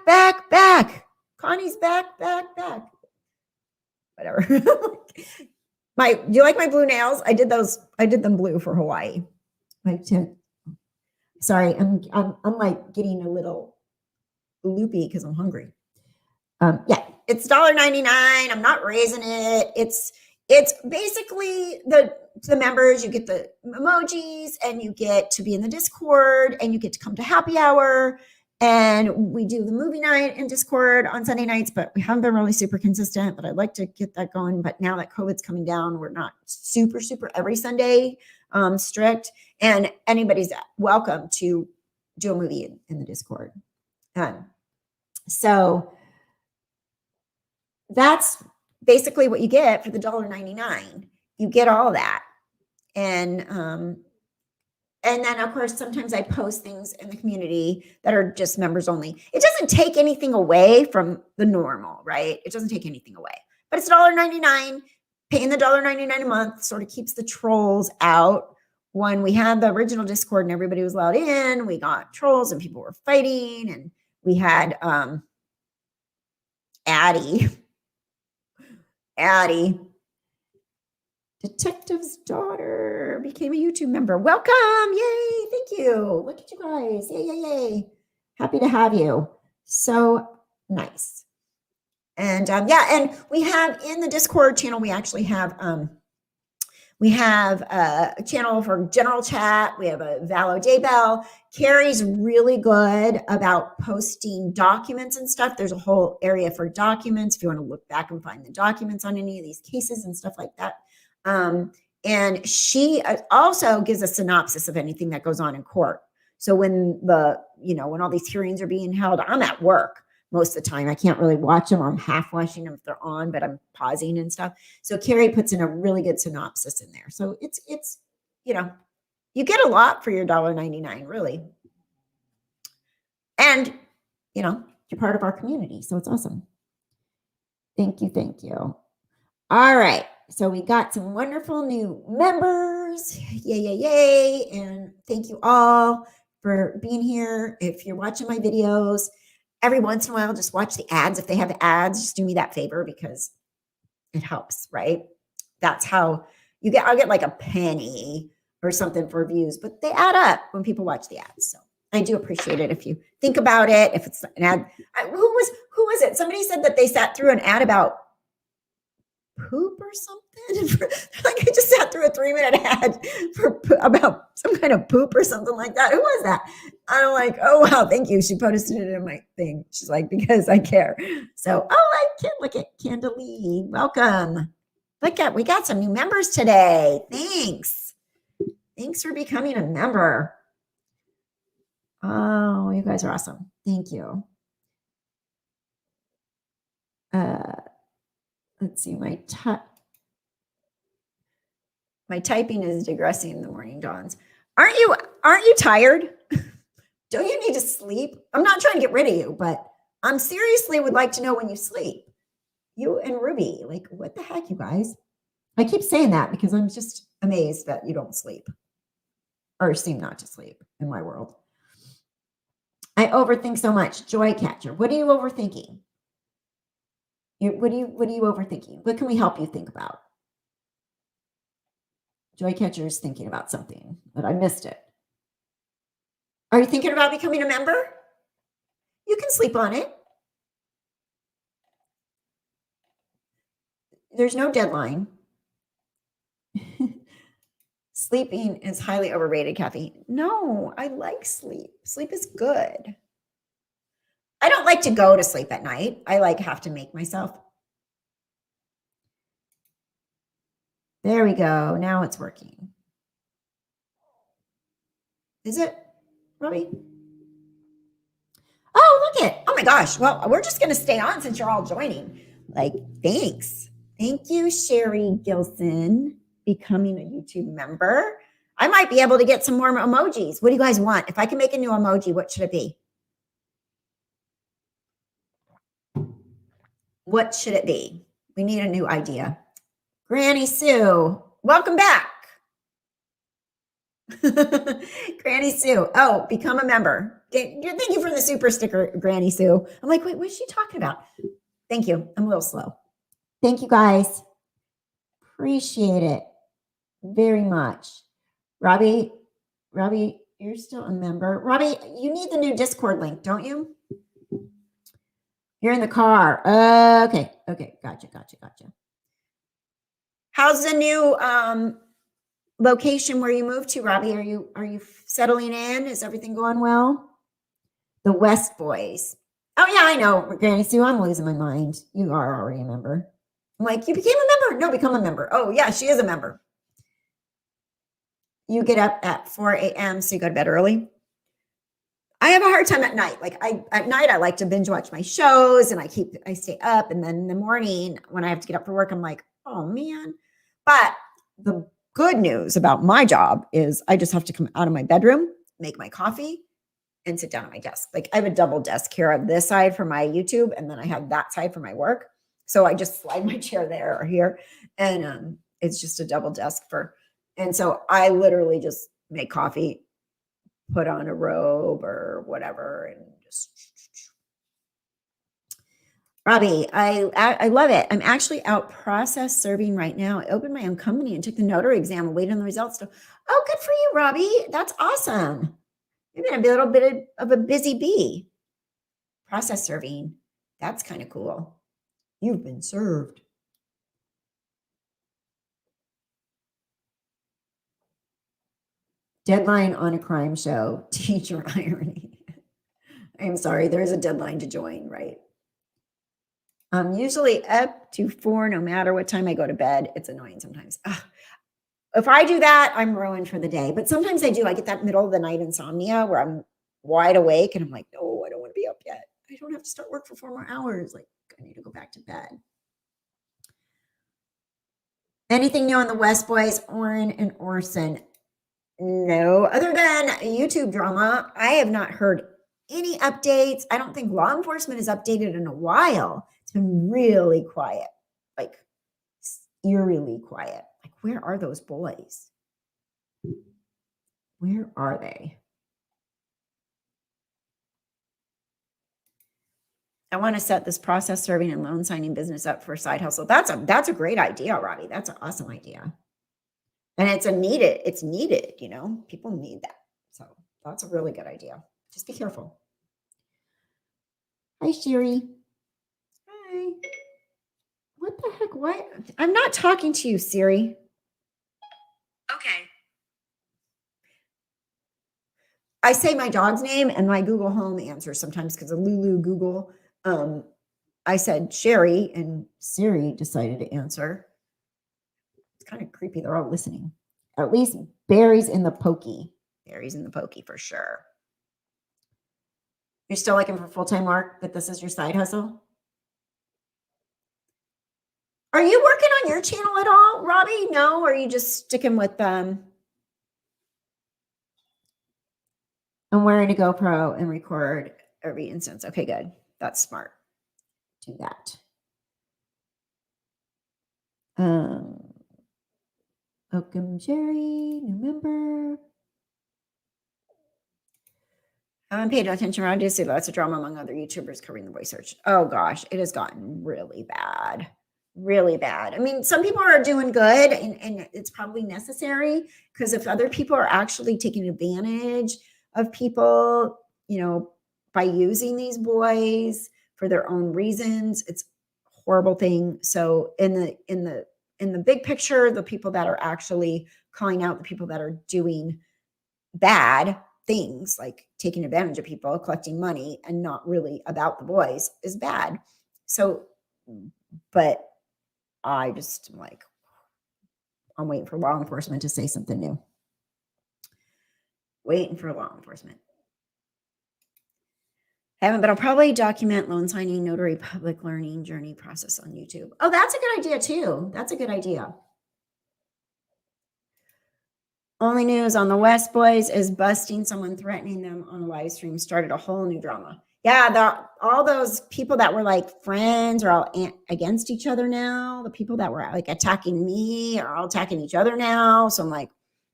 S1: Connie's back. Whatever. Do you like my blue nails? I did them blue for Hawaii. Sorry, I'm like getting a little loopy because I'm hungry. Yeah, it's $1.99. I'm not raising it. It's basically the members. You get the emojis, and you get to be in the Discord, and you get to come to happy hour. And we do the movie night in Discord on Sunday nights, but we haven't been really super consistent. But I'd like to get that going. But now that COVID's coming down, we're not super every Sunday strict. And anybody's welcome to do a movie in the Discord. So that's basically what you get for the $1.99. You get all that. And then, of course, sometimes I post things in the community that are just members only. It doesn't take anything away from the normal, right? It doesn't take anything away. But it's $1.99. Paying the $1.99 a month sort of keeps the trolls out. When we had the original Discord and everybody was allowed in, we got trolls and people were fighting. And we had Addie. Detective's daughter became a YouTube member. Welcome. Yay. Thank you. Look at you guys. Yay. Happy to have you. So nice. And and we have in the Discord channel, we actually have a channel for general chat. We have a Vallow-Daybell. Carrie's really good about posting documents and stuff. There's a whole area for documents if you want to look back and find the documents on any of these cases and stuff like that. And she also gives a synopsis of anything that goes on in court. So when when all these hearings are being held, I'm at work most of the time. I can't really watch them. I'm half watching them if they're on, but I'm pausing and stuff. So Carrie puts in a really good synopsis in there. So it's you get a lot for your $1.99, really. And you're part of our community. So it's awesome. Thank you. Thank you. All right. So we got some wonderful new members. Yay, yay, yay. And thank you all for being here. If you're watching my videos, every once in a while, just watch the ads. If they have ads, just do me that favor because it helps, right? That's how I'll get like a penny or something for views, but they add up when people watch the ads. So I do appreciate it if you think about it. If it's an ad, who was it? Somebody said that they sat through an ad about poop or something. Like I just sat through a 3-minute ad about some kind of poop or something like that. Who was that? I'm like, oh wow, thank you. She posted it in my thing. She's like, because I care. So I can't look at Candalee. Welcome. We got some new members today. Thanks for becoming a member. Oh, you guys are awesome. Thank you. Let's see, my typing is digressing in the morning dawns. Aren't you tired? Don't you need to sleep? I'm not trying to get rid of you, but I'm seriously would like to know when you sleep. You and Ruby, like what the heck, you guys? I keep saying that because I'm just amazed that you don't sleep or seem not to sleep in my world. I overthink so much. Joy Catcher, what are you overthinking? What are you overthinking? What can we help you think about? Joy Catcher is thinking about something, but I missed it. Are you thinking about becoming a member? You can sleep on it. There's no deadline. Sleeping is highly overrated, Kathy. No, I like sleep. Sleep is good. I don't like to go to sleep at night. I have to make myself. There we go. Now it's working. Is it, Robbie? Oh, look it. Oh my gosh. Well, we're just going to stay on since you're all joining. Thanks. Thank you, Sherry Gilson, becoming a YouTube member. I might be able to get some more emojis. What do you guys want? If I can make a new emoji, what should it be? What should it be? We need a new idea. Granny Sue, welcome back. Granny Sue. Oh, become a member. Thank you for the super sticker, Granny Sue. I'm like, wait, what's she talking about? Thank you. I'm a little slow. Thank you, guys. Appreciate it very much. Robbie, you're still a member. Robbie, you need the new Discord link, don't you? You're in the car. Okay. Gotcha. How's the new location where you moved to, Robbie? Are you settling in? Is everything going well? The West Boys. Oh yeah, I know, Granny Sue. I'm losing my mind. You are already a member. I'm like, you became a member? No, become a member. Oh yeah, she is a member. You get up at 4 a.m. so you go to bed early. I have a hard time at night. At night, I like to binge watch my shows and I stay up. And then in the morning when I have to get up for work, I'm like, oh man. But the good news about my job is I just have to come out of my bedroom, make my coffee, and sit down at my desk. I have a double desk here on this side for my YouTube, and then I have that side for my work. So I just slide my chair there or here, and it's just a double desk and so I literally just make coffee, put on a robe or whatever, and just. Robbie, I love it. I'm actually out process serving right now. I opened my own company and took the notary exam and waited on the results. Oh, good for you, Robbie. That's awesome. You've been a little bit of a busy bee. Process serving. That's kind of cool. You've been served. Deadline on a crime show. Teacher irony. I'm sorry. There's a deadline to join, right? I'm usually up to 4 no matter what time I go to bed. It's annoying sometimes. if I do that, I'm ruined for the day. But sometimes I do. I get that middle of the night insomnia where I'm wide awake and I'm like, no, I don't want to be up yet. I don't have to start work for 4 more hours. Like, I need to go back to bed. Anything new on the West Boys, Oren and Orson? No, other than YouTube drama, I have not heard any updates. I don't think law enforcement is updated in a while. It's been really quiet, like eerily quiet. Like, where are those boys? Where are they? I want to set this process serving and loan signing business up for a side hustle. That's a great idea, Robbie. That's an awesome idea. And it's needed, you know, people need that. So that's a really good idea. Just be careful. Hi, Sherry. Hi. What the heck? What? I'm not talking to you, Siri. Okay. I say my dog's name and my Google Home answers sometimes because of Lulu Google. I said Sherry and Siri decided to answer. It's kind of creepy. They're all listening. At least Barry's in the pokey. Barry's in the pokey for sure. You're still looking for full-time work, but this is your side hustle? Are you working on your channel at all, Robbie? No? Or are you just sticking with I'm wearing a GoPro and record every instance. Okay, good. That's smart. Do that. Welcome, Jerry. New member. I haven't paid attention around to see lots of drama among other YouTubers covering the voice search. Oh gosh, it has gotten really bad. Really bad. I mean, some people are doing good and it's probably necessary because if other people are actually taking advantage of people, you know, by using these boys for their own reasons, it's a horrible thing. So in the big picture, the people that are actually calling out the people that are doing bad things like taking advantage of people, collecting money, and not really about the boys is bad. So, but I just am like, I'm waiting for law enforcement to say something new. Waiting for law enforcement. Haven't, but I'll probably document loan signing, notary, public learning journey process on YouTube. Oh, that's a good idea too. That's a good idea. Only news on the West Boys is busting someone threatening them on a live stream started a whole new drama. Yeah, all those people that were like friends are all against each other now. The people that were like attacking me are all attacking each other now. So I'm like,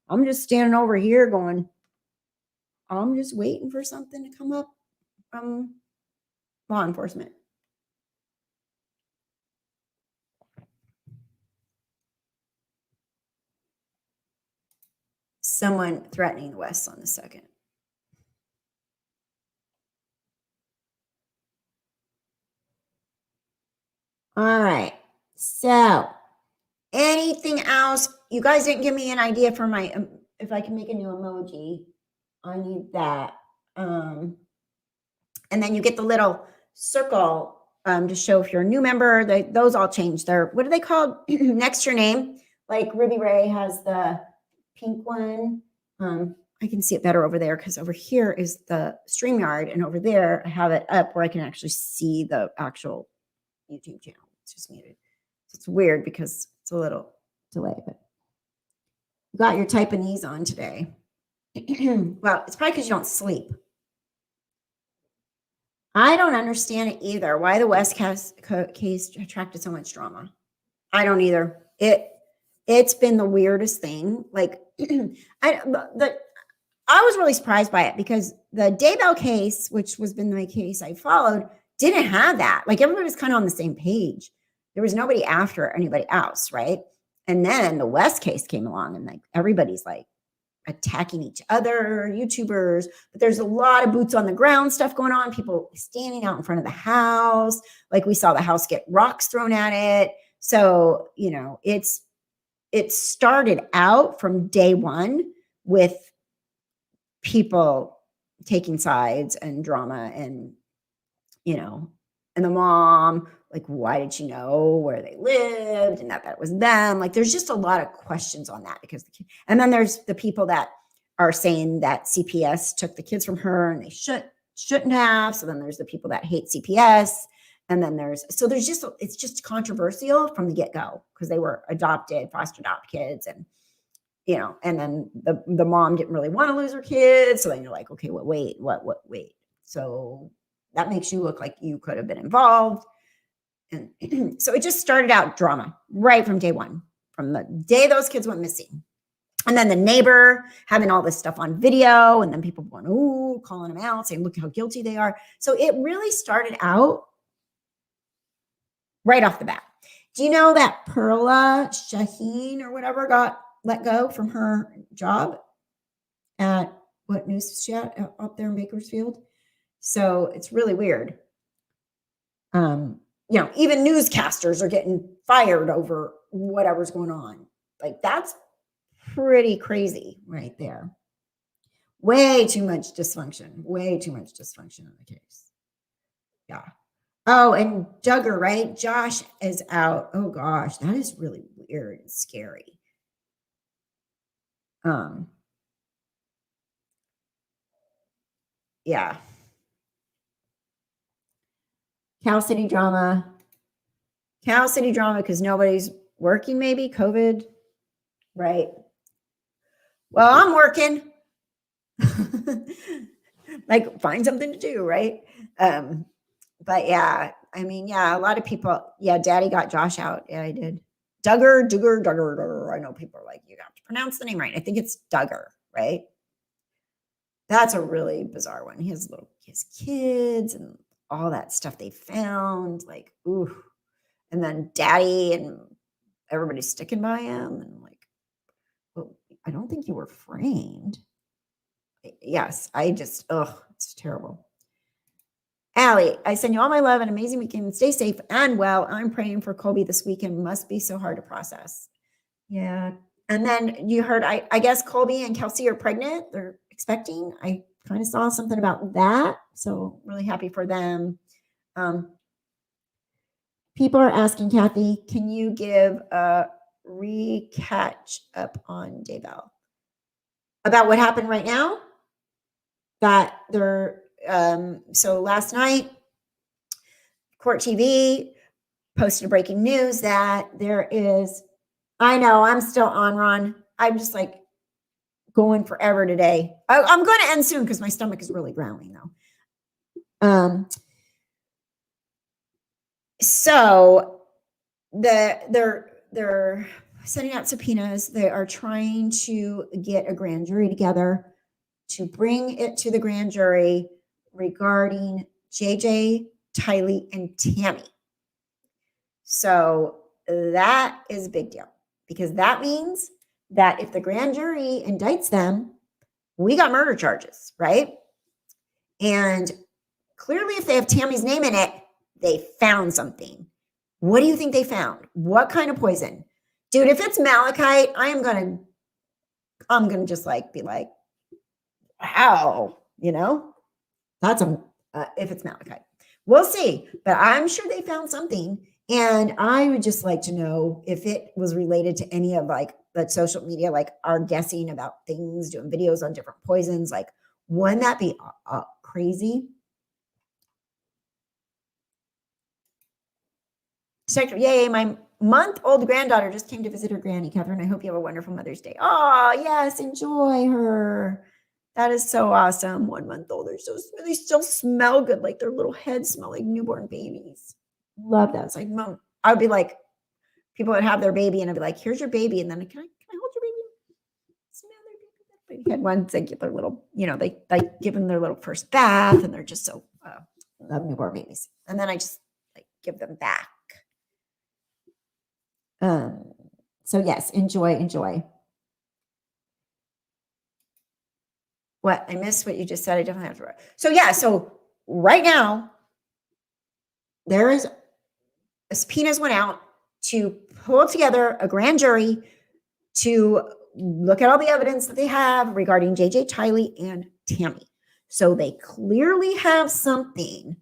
S1: I'm just standing over here going, I'm just waiting for something to come up from law enforcement. Someone threatening the West on the second. All right. So anything else? You guys didn't give me an idea for my, if I can make a new emoji. I need that. And then you get the little circle to show if you're a new member. Those all change. What are they called? Next to your name. Like Ruby Ray has the pink one. I can see it better over there because over here is the StreamYard, and over there I have it up where I can actually see the actual YouTube channel. It's just muted. So it's weird because it's a little delay, but you got your Taiwanese on today. Well, it's probably because you don't sleep. I don't understand it either. Why the West case attracted so much drama. I don't either. It's been the weirdest thing. Like I was really surprised by it because the Daybell case, which was been my case I followed, didn't have that. Like everybody was kind of on the same page. There was nobody after anybody else, right? And then the West case came along and like everybody's like attacking each other, YouTubers, but there's a lot of boots on the ground stuff going on. People standing out in front of the house. Like we saw the house get rocks thrown at it. So, you know, it started out from day one with people taking sides and drama and, you know, And the mom, like, why did she know where they lived and that it was them? Like, there's just a lot of questions on that because and then there's the people that are saying that CPS took the kids from her and they shouldn't have. So then there's the people that hate CPS. And then it's just controversial from the get-go because they were foster adopt kids. And, and then the mom didn't really want to lose her kids. So then you're like, okay, well, wait. So that makes you look like you could have been involved. And so it just started out drama right from day one, from the day those kids went missing. And then the neighbor having all this stuff on video, and then people going, ooh, calling them out, saying, look how guilty they are. So it really started out right off the bat. Do you know that Perla Shaheen or whatever got let go from her job at what news is she at up there in Bakersfield? So it's really weird. Even newscasters are getting fired over whatever's going on. Like, that's pretty crazy right there. Way too much dysfunction in the case. Yeah. Oh, and Duggar, right? Josh is out. Oh gosh, that is really weird and scary. Yeah. Cal City drama because nobody's working, maybe COVID, right? Well, I'm working. Like, find something to do, right? But yeah, I mean, a lot of people, Daddy got Josh out. Yeah, I did. Duggar. I know people are like, you have to pronounce the name right. I think it's Duggar, right? That's a really bizarre one. He has his kids and all that stuff they found, like, ooh. And then Daddy and everybody's sticking by him, and like, well, I don't think you were framed. Yes, it's terrible. Allie, I send you all my love and amazing weekend. Stay safe and well. I'm praying for Colby this weekend. Must be so hard to process. Yeah. And then you heard, I guess Colby and Kelsey are pregnant. They're expecting. I kind of saw something about that. So really happy for them. People are asking, Kathy, can you give a recatch up on Daybell about what happened right now? That they're so last night, Court TV posted a breaking news that there is, I know, I'm still on, Ron. I'm just like going forever today. I'm going to end soon because my stomach is really growling though. So they're sending out subpoenas. They are trying to get a grand jury together to bring it to the grand jury regarding JJ, Tylee, and Tammy. So that is a big deal because that means that if the grand jury indicts them, we got murder charges, right? And clearly if they have Tammy's name in it, they found something. What do you think they found? What kind of poison? Dude, if it's malachite, I'm going to just like be like, wow, that's if it's malachite. We'll see, but I'm sure they found something. And I would just like to know if it was related to any of like the social media, like are guessing about things, doing videos on different poisons. Like, wouldn't that be crazy? Detective, yay, my month-old granddaughter just came to visit her granny. Kathryn, I hope you have a wonderful Mother's Day. Oh, yes, enjoy her. That is so awesome. 1 month old. They still smell good. Like their little heads smell like newborn babies. Love that. It's like, Mom, I would be like, people would have their baby and I'd be like, here's your baby. And then can I hold your baby? Smell their baby. They had ones that give their little, they like give them their little first bath and they're just so love newborn babies. And then I just like give them back. So yes, enjoy. What? I missed what you just said. I definitely have to write. So yeah, so right now, there is subpoenas went out to pull together a grand jury to look at all the evidence that they have regarding JJ, Tylee, and Tammy. So they clearly have something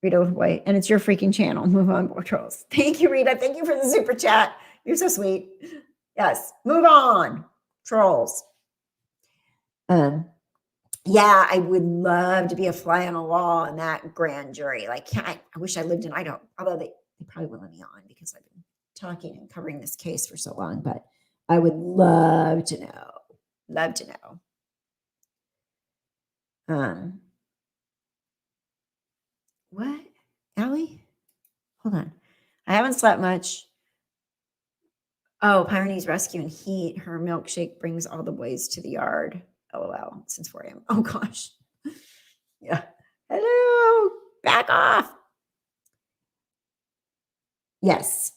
S1: Rita with white, and it's your freaking channel. Move on, boy trolls. Thank you, Rita. Thank you for the super chat. You're so sweet. Yes, move on, trolls. Yeah, I would love to be a fly on a wall in that grand jury. Like, I wish I lived in Idaho, although they probably won't let me on because I've been talking and covering this case for so long, but I would love to know. Love to know. What? Allie? Hold on. I haven't slept much. Oh, Pyrenees Rescue and Heat. Her milkshake brings all the boys to the yard. LOL. Since 4 a.m. Oh, gosh. Yeah. Hello. Back off. Yes.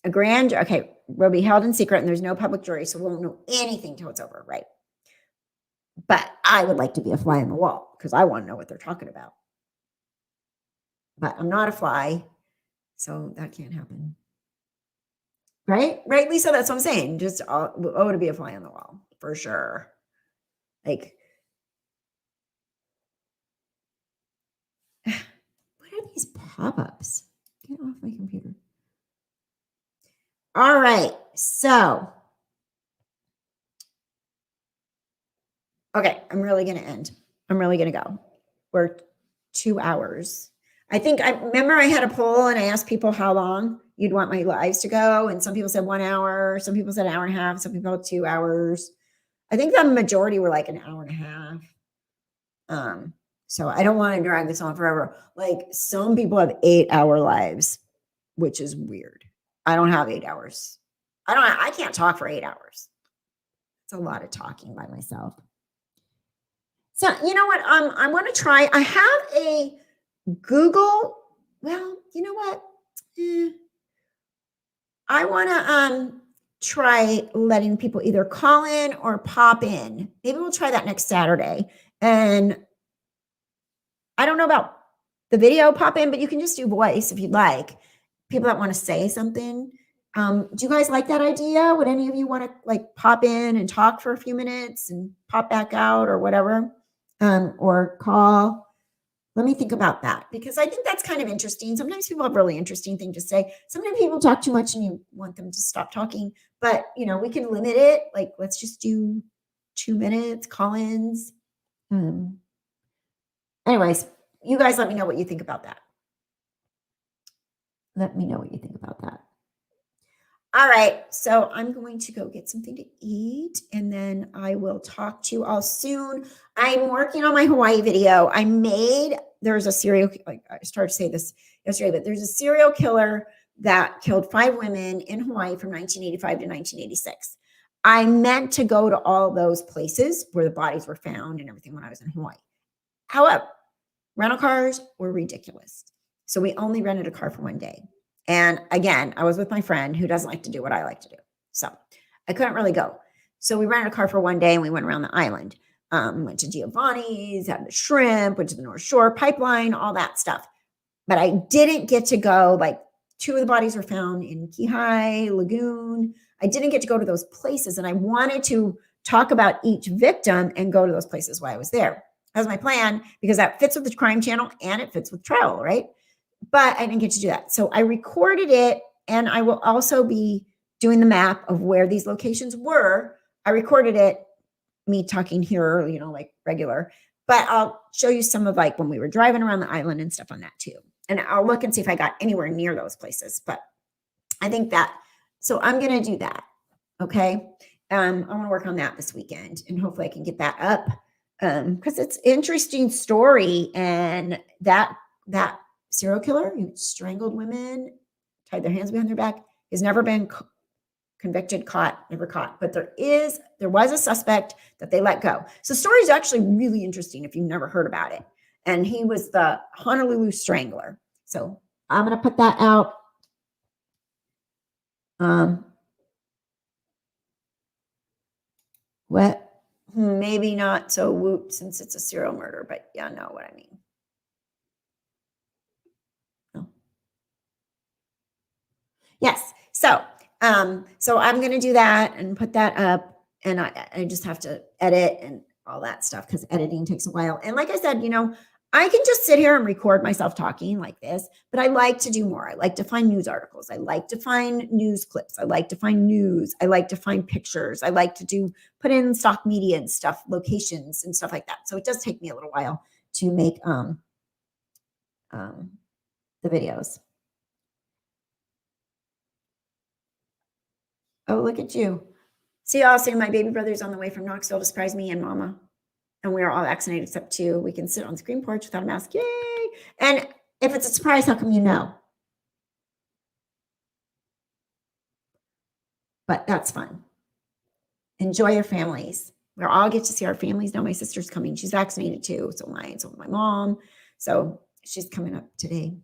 S1: A grand, okay, will be held in secret and there's no public jury, so we won't know anything till it's over, right? But I would like to be a fly on the wall because I want to know what they're talking about. But I'm not a fly, so that can't happen. Right, Lisa? That's what I'm saying. Just to be a fly on the wall for sure. Like, what are these pop-ups? Get off my computer. All right, so okay, I'm really gonna end. I'm really gonna go. We're 2 hours. I remember I had a poll and I asked people how long you'd want my lives to go. And some people said 1 hour. Some people said an hour and a half. Some people 2 hours. I think the majority were like an hour and a half. So I don't want to drag this on forever. Like some people have 8-hour lives, which is weird. I don't have 8 hours. I can't talk for 8 hours. It's a lot of talking by myself. So you know what? I want to try. I have a Google. Well, you know what? I want to try letting people either call in or pop in. Maybe we'll try that next Saturday. And I don't know about the video pop in, but you can just do voice if you'd like. People that want to say something. Do you guys like that idea? Would any of you want to like pop in and talk for a few minutes and pop back out or whatever? Or call? Let me think about that because I think that's kind of interesting. Sometimes people have really interesting things to say. Sometimes people talk too much and you want them to stop talking, but we can limit it. Like, let's just do 2 minutes call-ins. Anyways, you guys let me know what you think about that. Let me know what you think about that. All right. So I'm going to go get something to eat and then I will talk to you all soon. I'm working on my Hawaii video. There's a serial, I started to say this yesterday, but there's a serial killer that killed 5 women in Hawaii from 1985 to 1986. I meant to go to all those places where the bodies were found and everything when I was in Hawaii. However, rental cars were ridiculous. So we only rented a car for 1 day. And again, I was with my friend who doesn't like to do what I like to do. So I couldn't really go. So we rented a car for 1 day and we went around the island. Went to Giovanni's, had the shrimp, went to the North Shore pipeline, all that stuff. But I didn't get to go, like 2 of the bodies were found in Kihei Lagoon. I didn't get to go to those places. And I wanted to talk about each victim and go to those places while I was there. That was my plan because that fits with the crime channel and it fits with travel, right? But I didn't get to do that. So I recorded it and I will also be doing the map of where these locations were. I recorded it, me talking here, like regular, but I'll show you some of like when we were driving around the island and stuff on that too. And I'll look and see if I got anywhere near those places, but I think so I'm going to do that. Okay. I want to work on that this weekend and hopefully I can get that up. Cause it's an interesting story and that serial killer who strangled women, tied their hands behind their back, has never been convicted, never caught. But there was a suspect that they let go. So the story is actually really interesting if you've never heard about it. And he was the Honolulu Strangler. So I'm going to put that out. What? Maybe not so whoop since it's a serial murder, but yeah, know what I mean. Yes. So I'm going to do that and put that up and I just have to edit and all that stuff because editing takes a while. And like I said, I can just sit here and record myself talking like this, but I like to do more. I like to find news articles. I like to find news clips. I like to find news. I like to find pictures. I like to put in stock media and stuff, locations and stuff like that. So it does take me a little while to make the videos. Oh, look at you. See, also my baby brother's on the way from Knoxville to surprise me and mama. And we are all vaccinated except two. We can sit on the screen porch without a mask. Yay. And if it's a surprise, how come you know? But that's fun. Enjoy your families. We all get to see our families now. My sister's coming. She's vaccinated too. So my mom. So she's coming up today.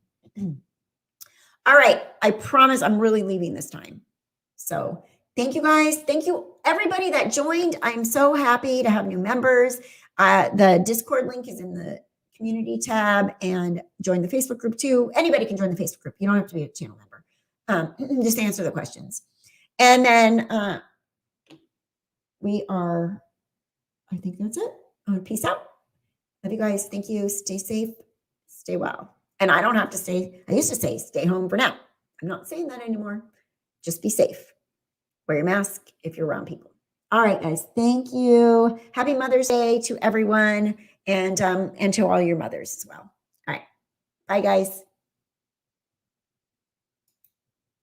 S1: All right. I promise I'm really leaving this time. So thank you guys. Thank you everybody that joined. I'm so happy to have new members. The Discord link is in the community tab, and join the Facebook group too. Anybody can join the Facebook group. You don't have to be a channel member. Just answer the questions. And then I think that's it. Peace out. Love you guys. Thank you. Stay safe. Stay well. And I don't have to say, I used to say, stay home for now. I'm not saying that anymore. Just be safe. Wear your mask if you're around people. All right, guys. Thank you. Happy Mother's Day to everyone, and to all your mothers as well. All right. Bye, guys.